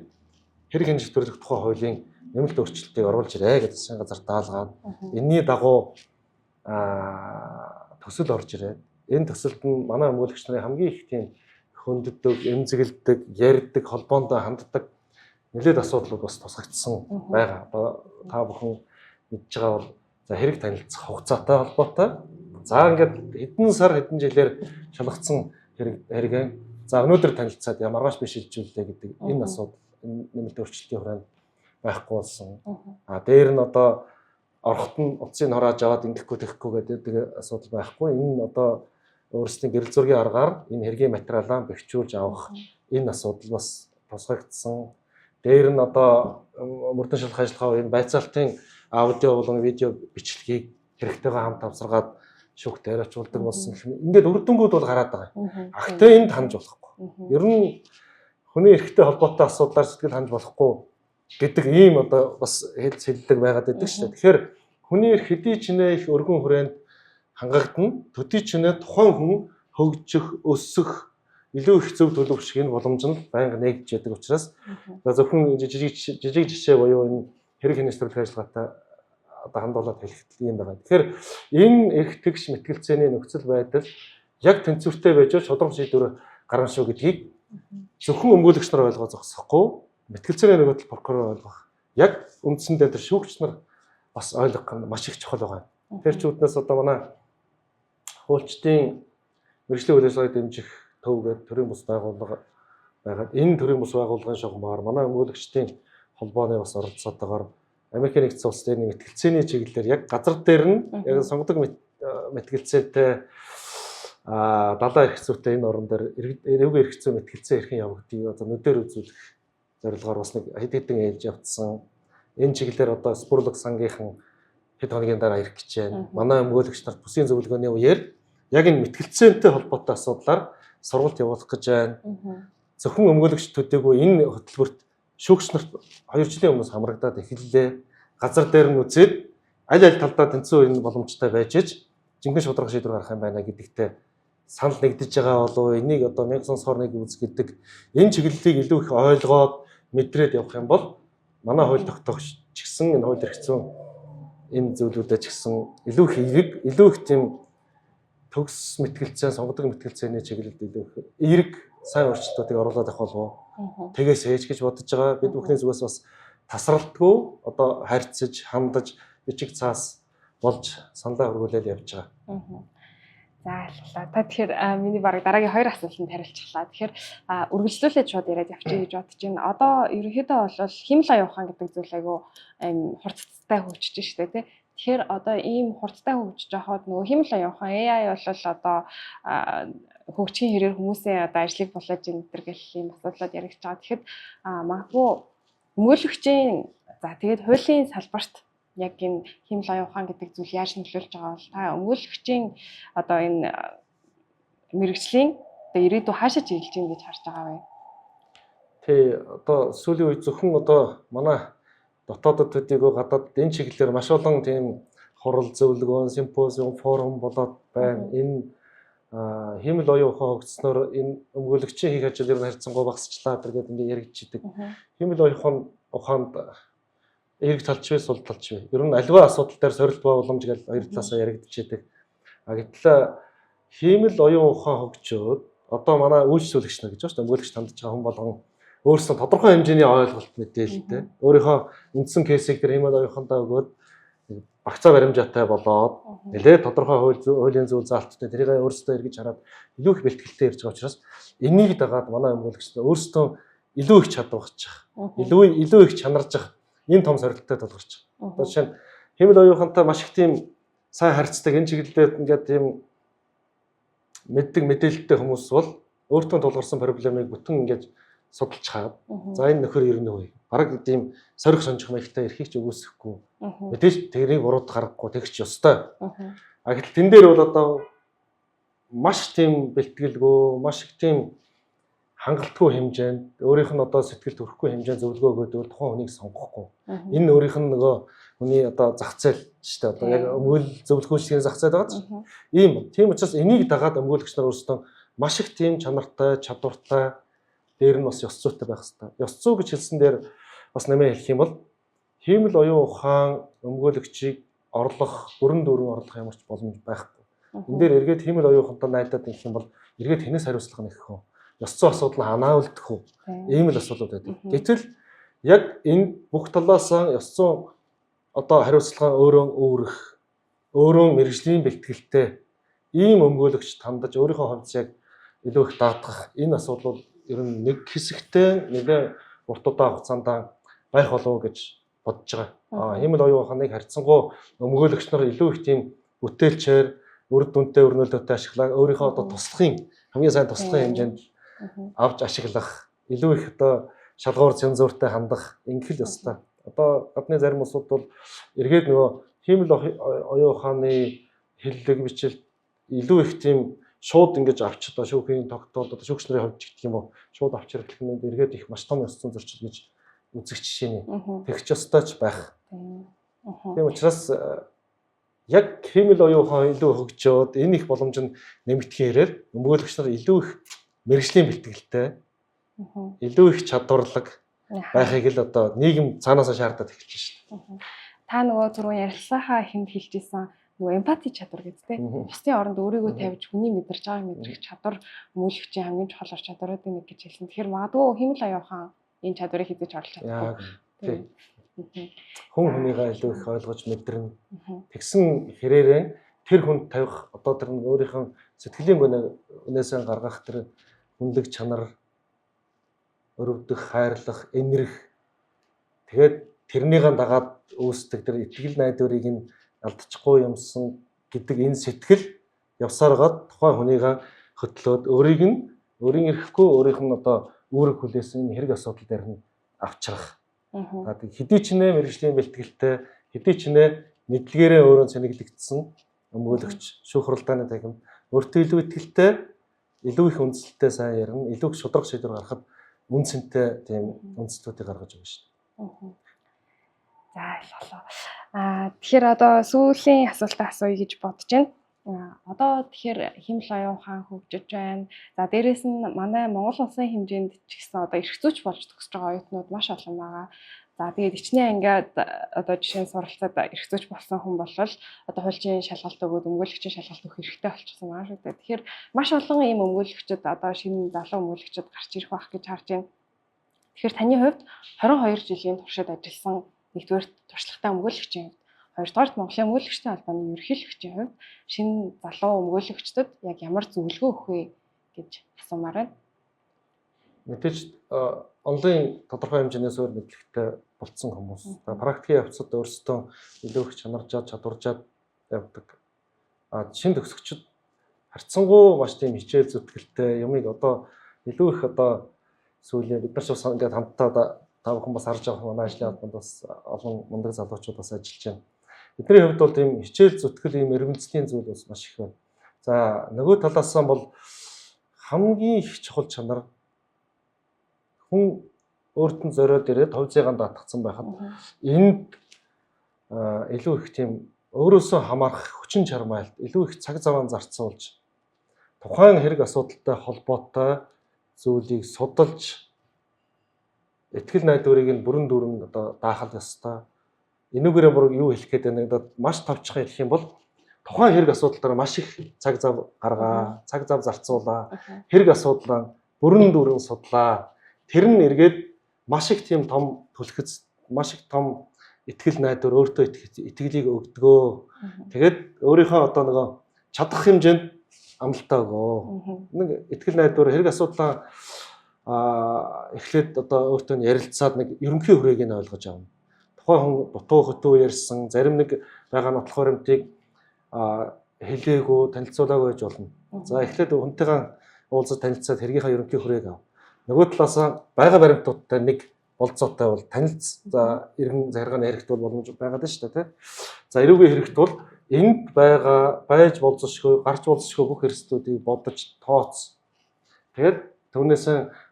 хэрэг хянж төлөх тухай хуулийн нэмэлт өөрчлөлтийг оруулж ирээ гэж засгийн газар даалгаад энэний дагуу төсөл орж ирээд энэ төсөлд нь манай өмгөөлөгч нарын хамгийн их тийм хөндөгдөг, эмзэгэлдэг, ярьдаг, холбоонд ханддаг нэлээд асуудлууд бас тусгагдсан байгаа. Одоо та бүхэн мэдж байгаа бол за хэрэг танилцах хугацаатай холбоотой. За ингээд хэдэн сар хэдэн жилээр шалгацсан хэрэгээ за өнөөдөр танилцаад маргааш биш шилжүүллээ гэдэг энэ асуудал нэмэлт өөрчлөлтийн хүрээнд байхгүй болсон. Дээр нь одоо орохт нь утсыг хурааж аваад ингэхгүй тэхгүй гэдэг асуудал байхгүй. Энэ нь одоо өөрсдийн гэрэл зургийн аргаар энэ хэргийн материалаа бэхжүүлж авах энэ асуудал бас тусгагдсан. Дээр нь одоо мөрдөн шалгах ажиллагаа энэ байцаалтын аудио болон видео бичлэгийг хэрэгтэйгээ хамт авсаргаад шүүгт яриачулдаг болсон. Ингээд үр дүнгууд бол гараад байгаа. Агтаа энд хандж болохгүй. Ер нь хүний эрхтэй холбоотой асуудлаар сэтгэл хандж болохгүй гэдэг ийм одоо бас хэлдэг байгаад байдаг шүү дээ. Тэгэхээр хүний эрх хэдий ч нэ их өргөн хүрээнд хангагдана, төдий ч нэ тухайн хүн хөгжих, өсөх, илүү их зөв төлөв шиг энэ боломж нь байнга нэгдэж яадаг учраас зөвхөн жижиг жишээ буюу энэ хэрэг хянаж төрөлх ажиллагаатай одоо хандуулаад хэлэхэд юм байгаа. Тэгэхээр энэ эрхтгч мэтгэлцээний нөхцөл байдал яг тэнцвэртэй байж шударга шийдвэр гаргана шүү гэдгийг зөвхөн өмгөөлөгч нар ойлгоо зогсохгүй, мэтгэлцээний нөгөө тал прокурор ойлгох. Яг үндсэндээ тэр шүүгч нар бас ойлгох нь маш их чухал байгаа. Тэр ч үднээс одоо манай хуульчдын мэргэжлийн үйл ажиллагааг дэмжих төв гэдэг төрийн бус байгууллага байгаад энэ төрийн бус байгууллагын шугамаар манай өмгөөлөгчдийн холбооны бас оролцоод байгаа Америкийн нэгдсэн улсын мэтгэлцээний чиглэлээр яг газар дээр нь яг сонгодог мэтгэлцээтэй далаа эрх зүйтэй энэ орон дээр эрүүгийн эрх зүй мэтгэлцээ хэрхэн явагдгийг одоо нүдээр үзүүлэх зорилгоор бас нэг хэд хэдэн ээлж явцсан. Энэ чиглэлээр одоо спорлог сангийнхан хэд хоногийн дараа ирэх гэж байна. Манай өмгөөлөгч нар бүсийн зөвлөгөөний үеэр яг энэ мэтгэлцээтэй холбоотой асуудлаар сургалт явуулах гэж байна. Зөвхөн өмгөөлөгч төдийгүй энэ хөтөлбөрт шүүгч нарт 2 жилийн өмнөөс хамрагдаад эхэллээ. Газар дээр нь үзээд аль талдаа тэнцүү энэ боломжтой байж ич жинхэнэ шударга шийдвэр гаргах юм байна гэдэгтээ санал нэгдэж байгаа болов энийг одоо 1000 сонсохоор нэг үз гэдэг энэ чиглэлийг илүү их ойлгоод мэдрээд явах юм бол манай хууль тогтоогч ч гэсэн энэ хууль эрх зүйн энэ зүйлүүдэд ч гэсэн илүү их эерэг, илүү их тийм төгс мэтгэлцээ, сонгодог мэтгэлцээний чиглэлд илүү их эерэг сайн орчнуудыг оруулаад авах болов. Тэгээс ээж гэж бодож байгаа. Бид бүхний зүгээс бас тасралтгүй одоо харьцаж, хандаж, бичиг цаас болж саналаа хөргүүлээд явж байгаа. За аллаа. Та тэгэхээр миний бараг дараагийн 2 асуултанд хариулчихлаа. Тэгэхээр үргэлжлүүлээд шууд яриад явчих гэж бодож байна. Одоо ерөнхийдөө бол химлаа явах гэдэг зүйл айгу хурцтай хөгжиж штэ тий. Тэгэхээр одоо ийм хурцтай хөгжиж байхад нөгөө химлаа явах AI бол одоо хөгжихийн хэрээр хүмүүсийн одоо ажлыг булааж ин гэдэг гэх юм асуудлууд яригдж байгаа. Тэгэхэд магадгүй өмгөөлөгчийн за тэгээд хуулийн салбарт яг энэ химлаа явах гэдэг зүйл яаж нөлөөлж байгаа бол та өмгөөлөгчийн одоо энэ мэрэгжлийн одоо ирээдүй хаашаа чиглэж ийн гэж харж байгаа вэ? Тий одоо сүүлийн үед зөвхөн одоо манай дотоодод төдийгөө гадаад энэ чиглэлээр маш олон тийм хурал зөвлөгөөн, симпозиум, форум болоод байна. Энэ хиймэл оюун ухаан хөгжснөөр энэ өмгөөлөгчийн хийх ажил ер нь харьцангуй багасчлаа гэдэг ингээд яригдчихдэг. Хиймэл оюун ухаанд эрэг талч бай, сул талч бай. Ер нь аливаа асуудал дээр сорилт ба уламж гэж хоёр талаасаа яригдчихэдэг. Гэтэл хиймэл оюун ухаан хөгжөөд одоо манай үйлчлүүлэгч нар гэж байна шүү дээ. Өмгөөлөгч тандж байгаа хүн болгон өөрсдөө тодорхой хэмжээний ойлголт мэдээлэлтэй. Өөрийнхөө үндсэн кейсийг тэр хиймэл оюун ухаандаа өгөөд багцаа баримжаатай болоод нэлээд тодорхой хуулийн зүйл заалттай тэрийг өөрсдөө эргэж хараад илүү их бэлтгэлтэй ирж байгаа учраас энийг дагаад манай өмгөөлөгчдөө өөрсдөө илүү их чадварч байгаа. Илүү их чанарж байгаа. Энэ том сорилттой тулгарч байгаа. Одоо жишээ нь хиймэл оюун ухаантай маш их тийм сайн харьцдаг энэ чиглэлээр ингээд тийм мэддэг мэдээлэлтэй хүмүүс бол өөртөө тулгарсан проблемыг бүтэн ингээд судалж хаад за энэ нөхөр ер нь үе. Бараг тийм сорих сонжих маягтай эрхийг ч өгөөсөхгүй. Мэдээж тэрийг бурууд гаргахгүй тэгч ёстой. Гэтэл тэн дээр бол одоо маш тийм бэлтгэлгүй, маш их тийм хангалтгүй хэмжээнд өөрийнх нь одоо сэтгэл төрөхгүй хэмжээнд зөвлөгөө өгөөд тухайн хүнийг сонгохгүй. Энэ өөрийнх нь нөгөө хүний одоо зах зээл шүү дээ. Одоо яг өмгөөл зөвлөхөөчдийн зах зээл байгаа ч. Ийм. Тийм учраас энийг дагаад өмгөөлөгч нар өөрсдөө маш их тийм чанартай, чадвартай дээр нь бас ёс зүйтэй байх хэрэгтэй. Ёс зүй гэж хэлсэн дээр бас нэмээ хэлэх юм бол хиймэл оюун ухаан өмгөөлөгчийг орлох, бүрэн дүүрэн орлох ямар ч боломж байхгүй. Энд дээр эргээд хиймэл оюун ухаантай найдаад ирэх юм бол эргээд хэнээс хариуцлага нэх хөө. Ёс зүй асуудал нь ханаавалдах уу? Ийм л асуудал байдаг. Гэтэл яг энэ бүх талаас ёс зүй одоо хариуцлага өөрөө өөрөх, өөрөө мэрэгжлийн бэлтгэлтэй ийм өмгөөлөгч тандаж өөрийнхөө хувьд яг илүү их даатгах энэ асуудал ер нь нэг хэсэгтээ нэлээд урт удаан хугацаанд байх болов гэж бодож байгаа. Хиймэл оюун ухааныг харьцангуй өмгөөлөгч нар илүү их тийм бүтээлчээр үр дүнтэй өрнөлтөтэй ашиглаа өөрийнхөө одоо туслахын хамгийн сайн туслахын хэмжээнд авч ашиглах илүү их одоо шалгуур цензуртай хандах ингэх л ёстой. Одоо гадны зарим улсууд бол эргээд нөгөө хиймэл оюун ухааны хэллэг бичил илүү их тийм шууд ингэж авч одоо шүүхийн тогтоолд одоо шүүгч нарын хувьд гэх юм уу шууд авч хэрэглэх нь эргээд их маш том ёс зүйн зөрчил гэж үзэх жишээний тэгч ёстой ч байх. Тийм учраас яг хиймэл оюун ухаан илүү хөгжөөд энэ их боломж нь нэмэгдэхээр өмгөөлөгч нар илүү их мэрэгжлийн бэлтгэлтэй илүү их чадварлаг байхыг л одоо нийгэм цаанаасаа шаардаад эхэлж байна. Та нөгөө түрүүн ярилцлагаа эхэнд хэлжсэн нөгөө эмпати чадвар гэдэг тийм. Бусдын оронд өөрийгөө тавьж хүний мэдэрч байгааг мэдрэх чадвар өмгөөлөгчийн хамгийн чухал чадваруудын нэг гэж хэлсэн. Тэгэхээр магадгүй хиймэл оюун ухаан энэ чадварыг хэзээ ч орлож чадахгүй. Хүн хүнийгээ илүү их ойлгож мэдрэн тэгсэн хэрээрээ тэр хүнд тавих одоо тэр өөрийнхөө сэтгэлийн үнээсээ гаргах тэр хүнлэг чанар өрөвдөх, хайрлах, энэрх тэгээд тэрнийгээ дагаад үүсдэг тэр итгэл найдварыг нь алдчихгүй юмсан гэдэг энэ сэтгэл явсараад тухайн хүнийгээ хөтлөөд өөрийн эрэхгүй өөрийнх нь одоо үүрэг хүлээсэн хэрэг асуудал дээр нь авчрах. Хэдий ч нэ мэрэгжлийн бэлтгэлтэй хэдий ч нэ мэдлэгээрээ өөрөө цэнэглэгдсэн өмгөөлөгч шүүх хуралдааны тахим өөртөө илүү итгэлтэй илүү их үндэслэлтэй сайн ярина илүү их шударга шийдвэр гаргахад үнцэнтэй тийм үндэслэлүүдийг гаргаж өгнө шүү дээ. За ойлголоо. Тэгэхээр одоо сүүлийн асуултаа асууя гэж бодож байна. Одоо тэгэхээр хиймэл оюун ухаан хөгжиж байна. За дээрэс нь манай Монгол улсын хэмжээнд ч гэсэн одоо эрх зүйч болж төгсөж байгаа оюутнууд маш олон байгаа. За тэгээд ичнээ ингээд одоо жишээ нь суралцаад эрх зүйч болсон хүн бол одоо хуульчийн шалгалт өгөөд өмгөөлөгчийн шалгалт өгөх хэрэгтэй болчихсон байна шүү дээ. Тэгэхээр маш олон ийм өмгөөлөгчд одоо шинэ залуу өмгөөлөгчд гарч ирэх байх гэж харж байна. Тэгэхээр таны хувьд 22 жилийн туршид ажилласан нэгдүгээр туршлагатай өмгөөлөгчийн хувьд хоёрдугаар Монголын өмгөөлөгчдийн албаны ерөнхийлөгчийн хувьд шинэ залуу өмгөөлөгчдөд яг ямар зөвлөгөө өгөх вэ гэж асуумаар байна. Мэдээж онлайн тодорхой хэмжээнээс өөр мэдлэгтэй болцсон хүмүүс. Практикийн явцад өөрсдөө илүү их чанаржаад чадваржаад явдаг. Шинэ төгсөгчд харьцангуй маш тийм хичээл зүтгэлтэй юмыг одоо илүү их одоо сүүлийн бид нар ч бас ингээд хамтдаа та бүхэн бас харж байгаа манай ажлын албанд бас олон мундаг залуучууд бас ажиллаж байна. Бидний хувьд бол тийм хичээл зүтгэл ийм эрдэмтдийн зүйл бас маш их байна. За нөгөө талаас нь бол хамгийн их чухал чанар хүн өөрт нь зориод ирээд хувьцаагаа даатгсан байхад энд илүү их тийм өөрөөсөө хамаарах хүчин чармайлт илүү их цаг заваа зарцуулж тухайн хэрэг асуудалтай холбоотой зүйлийг судалж ихтгэл найдварыг нь бүрэн дүүрэн одоо даахал ёстой. Энүүгээрээ бүр юу хэлэх гээд байна гэдэг маш товчхон хэлэх юм бол тухайн хэрэг асуудал дээр маш их цаг зав гаргаа, цаг зав зарцуулаа. Хэрэг асуудлаа бүрэн дүүрэн судлаа. Тэр нь эргээд маш их тийм том түлхэц, маш их том ихтгэл найдвар өөртөө итгэлийг өгдөгөө. Тэгээд өөрийнхөө одоо нөгөө чадах хэмжээнд амлалтаа өгөө. Нэг ихтгэл найдвар хэрэг асуудлаа эхлээд одоо өөртөө ярилцаад нэг ерөнхий хүрээг нь ойлгож авна. Тухайн хүн дутуу хөтөө ярьсан, зарим нэг байгаа нотлох баримтыг хэлээгүү, танилцуулаагүй байж болно. За эхлээд хүнтэйгээ уулзаж танилцаад хэргийнхаа ерөнхий хүрээг ав. Нөгөө талаас байгаа баримтуудтай нэг болцоотой бол танилц за иргэн захиргааны хэрэгт бол боломж байгаад байна шүү дээ, тийм. За эрүүгийн хэрэгт бол энд байгаа байж болзошгүй, гарч болзошгүй бүх эрсдлүүдийг бодож тооц. Тэгээд түүнээс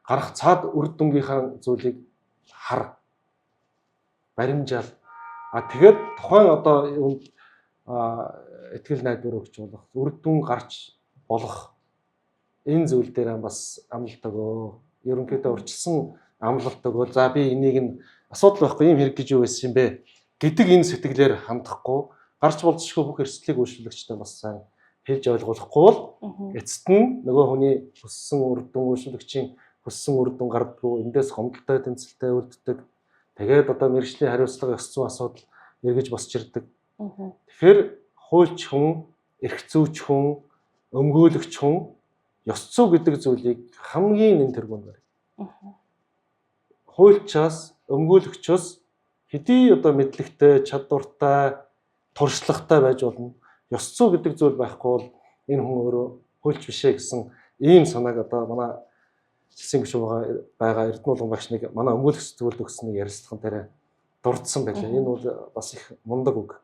гарах цаад үр дүнгийнхаа зүйлийг хар. Баримжаал. Тэгээд тухайн одоо ихтгэл найдвар өгч болох, үр дүн гарч болох энэ зүйл дээр бас амлалт өгөө. Ерөнхийдөө урьдчилсан амлалт өгөө. За би энийг нь асуудал байхгүй юм хэрэг гэж юу байсан юм бэ гэдэг энэ сэтгэлээр хандахгүй гарч болзошгүй бүх эрсдлийг үйлчлэгчтэй бас сайн хэлж ойлгуулахгүй бол эцэст нь нөгөө хүний хүссэн үр дүн үйлчлэгчийн хүссэн үр дүн гардаггүй эндээс гомдолтой тэмцэлтэй үлддэг. Тэгээд одоо мэргэжлийн хариуцлага ёс зүйн асуудал эргэж босч ирдэг. Тэгэхээр хуульч хүн, эрх зүйч хүн, өмгөөлөгч хүн ёс зүй гэдэг зүйлийг хамгийн нэн тэргүүнд барь. Хуульчаас, өмгөөлөгчөөс хэдий одоо мэдлэгтэй, чадвартай, туршлагатай байж болно. Ёс зүй гэдэг зүйл байхгүй бол энэ хүн өөрөө хуульч бишээ гэсэн ийм санааг одоо манай Цэцэн гүшүүн байгаа Эрдэнэ улган багш нэг манай өмгөөлөгч зөвлөлд өгсөн нэг ярилцлаган дээр дурдсан байлаа. Энэ бол бас их мундаг үг.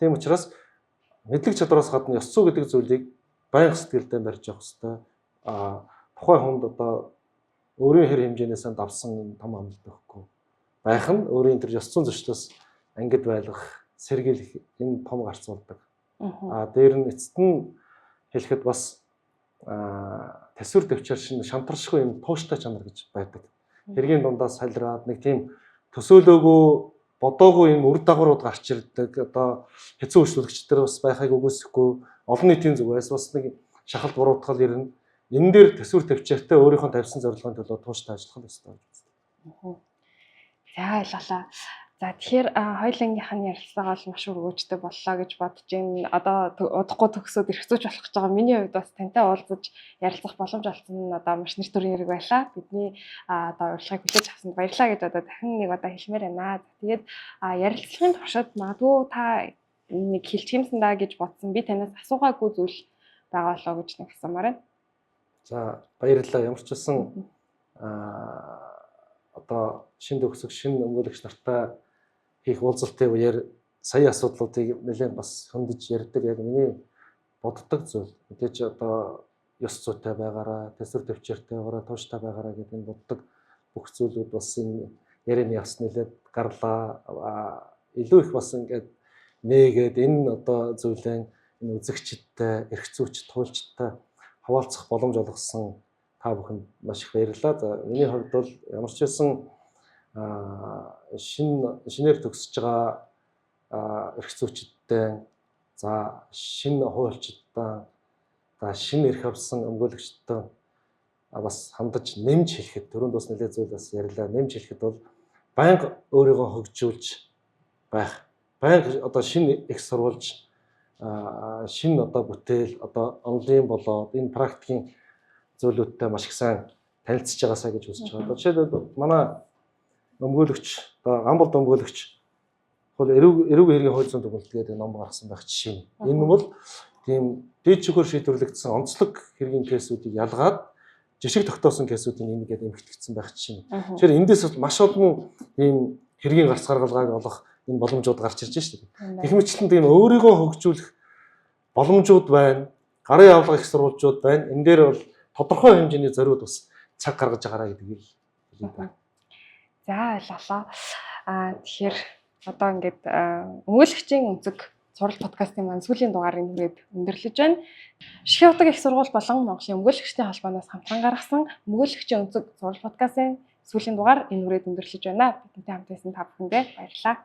Тийм учраас мэдлэг чадвараас гадна ёс зүй гэдэг зүйлийг байнга сэтгэлдээ барьж явах хэрэгтэй. Тухайн хүнд одоо өөрийн хэр хэмжээнээс давсан том амлалт өгөхгүй байх нь өөрийн тэр ёс зүйн зөрчлөөс ангид байлгах, сэргийлэх энэ том гарцуулдаг. Дээр нь эцэст нь хэлэхэд бас төсвөр төвчээр шантаршгүй юм тууштай чанар гэж байдаг. Хэргийн дундаас салираад нэг тийм төсөөлөөгүй бодоогүй юм үр дагаврууд гарч ирдэг. Одоо хэцүү үйлчлэгчдэр бас байхыг үгүйсэхгүй олон нийтийн зүгээс бас нэг шахалт буруутгал ирнэ. Энэ дээр төсвөр төвчээртэй өөрийнхөө тавьсан зорилгын төлөө тууштай ажиллах ёстой гэж байна. За ойлголаа. За тэгэхээр хоёулангийнхны ярилцлага бол маш өргөөжтэй боллоо гэж бодож байна. Одоо удахгүй төгсөөд эрх зүйч болох гэж байгаа. Миний хувьд бас тантай уулзаж ярилцах боломж олсон нь одоо маш нэр төрийн хэрэг байлаа. Бидний одоо урилгыг хүлээж авсанд баярлалаа гэж одоо дахин нэг удаа хэлмээр байна. Тэгээд ярилцлагын туршид магадгүй та нэг хэлчих юмсан даа гэж бодсон. Би танаас асуугаагүй зүйл байгаа болоо гэж нэг асуумаар байна. За баярлалаа. Ямар ч байсан одоо шинэ төгсөг шинэ өмгөөлөгч нартай хийх уулзалтын үеэр сая асуудлуудыг нэлээд бас хөндөж ярьдаг. Яг миний боддог зүйл. Мэдээж одоо ёс зүйтэй байгаараа, төсвөр төвчээртэй байгаараа, тууштай байгаараа гэдэг нь боддог бүх зүйлүүд бас энэ ярианы яс нэлээд гарлаа. Илүү их бас ингээд нээгээд энэ одоо зүйлэн энэ үзэгчдтэй, эрх зүйчд, хуульчдтай хаваалцах боломж олгосон та бүхэнд маш их баярлалаа. За миний хувьд бол ямар ч байсан шинээр төгсөж байгаа эрх зүйчдтэй, за шинэ хуульчдтай, за шинэ эрх авсан өмгөөлөгчдтэй бас хандаж нэмж хэлэхэд түрүүнд бас нэлээд зүйл бас ярьлаа. Нэмж хэлэхэд бол байнга өөрийгөө хөгжүүлж байх, байнга одоо шинэ их сурвалж, шинэ одоо бүтээл, одоо онлайн болоод энэ практикийн зүйлүүдтэй маш их сайн танилцж байгаасаа гэж үзэж байгаа. Жишээлбэл манай өмгөөлөгч, одоо гамболд өмгөөлөгч хөл эрүүгийн хэргийн хууль зүйн төгөлд гэдэг ном гаргасан байх жишээ. Энэ бол тийм дээд шүүхээр шийдвэрлэгдсэн онцлог хэргийн кейсүүдийг ялгаад жишг тогтоосон кейсүүдийн нэгээд эмхэгдсэн байх жишээ. Тэгэхээр эндээс маш олон ийм хэргийн гарц гаргалгааг олох энэ боломжууд гарч ирж шүү дээ. Их мэтлэн тийм өөрийгөө хөгжүүлэх боломжууд байна. Гарын авлага их сурвалжууд байна. Энэ дээр бол тодорхой хэмжээний зориуд бас цаг гаргаж байгаараа гэдгийг хэлээ. За ойлголоо. Тэгэхээр одоо ингээд өмгөөлөгчийн өнцөг сурал подкастын маань сүүлийн дугаарыг хүрээд өндөрлөж байна. Шихийн утга их сургууль болон Монголын өмгөөлөгчдийн холбооноос хамтран гаргасан өмгөөлөгчийн өнцөг сурал подкастын сүүлийн дугаар энэ хүрээд өндөрлөж байна. Бидэнтэй хамт байсан та бүхэндээ баярлалаа.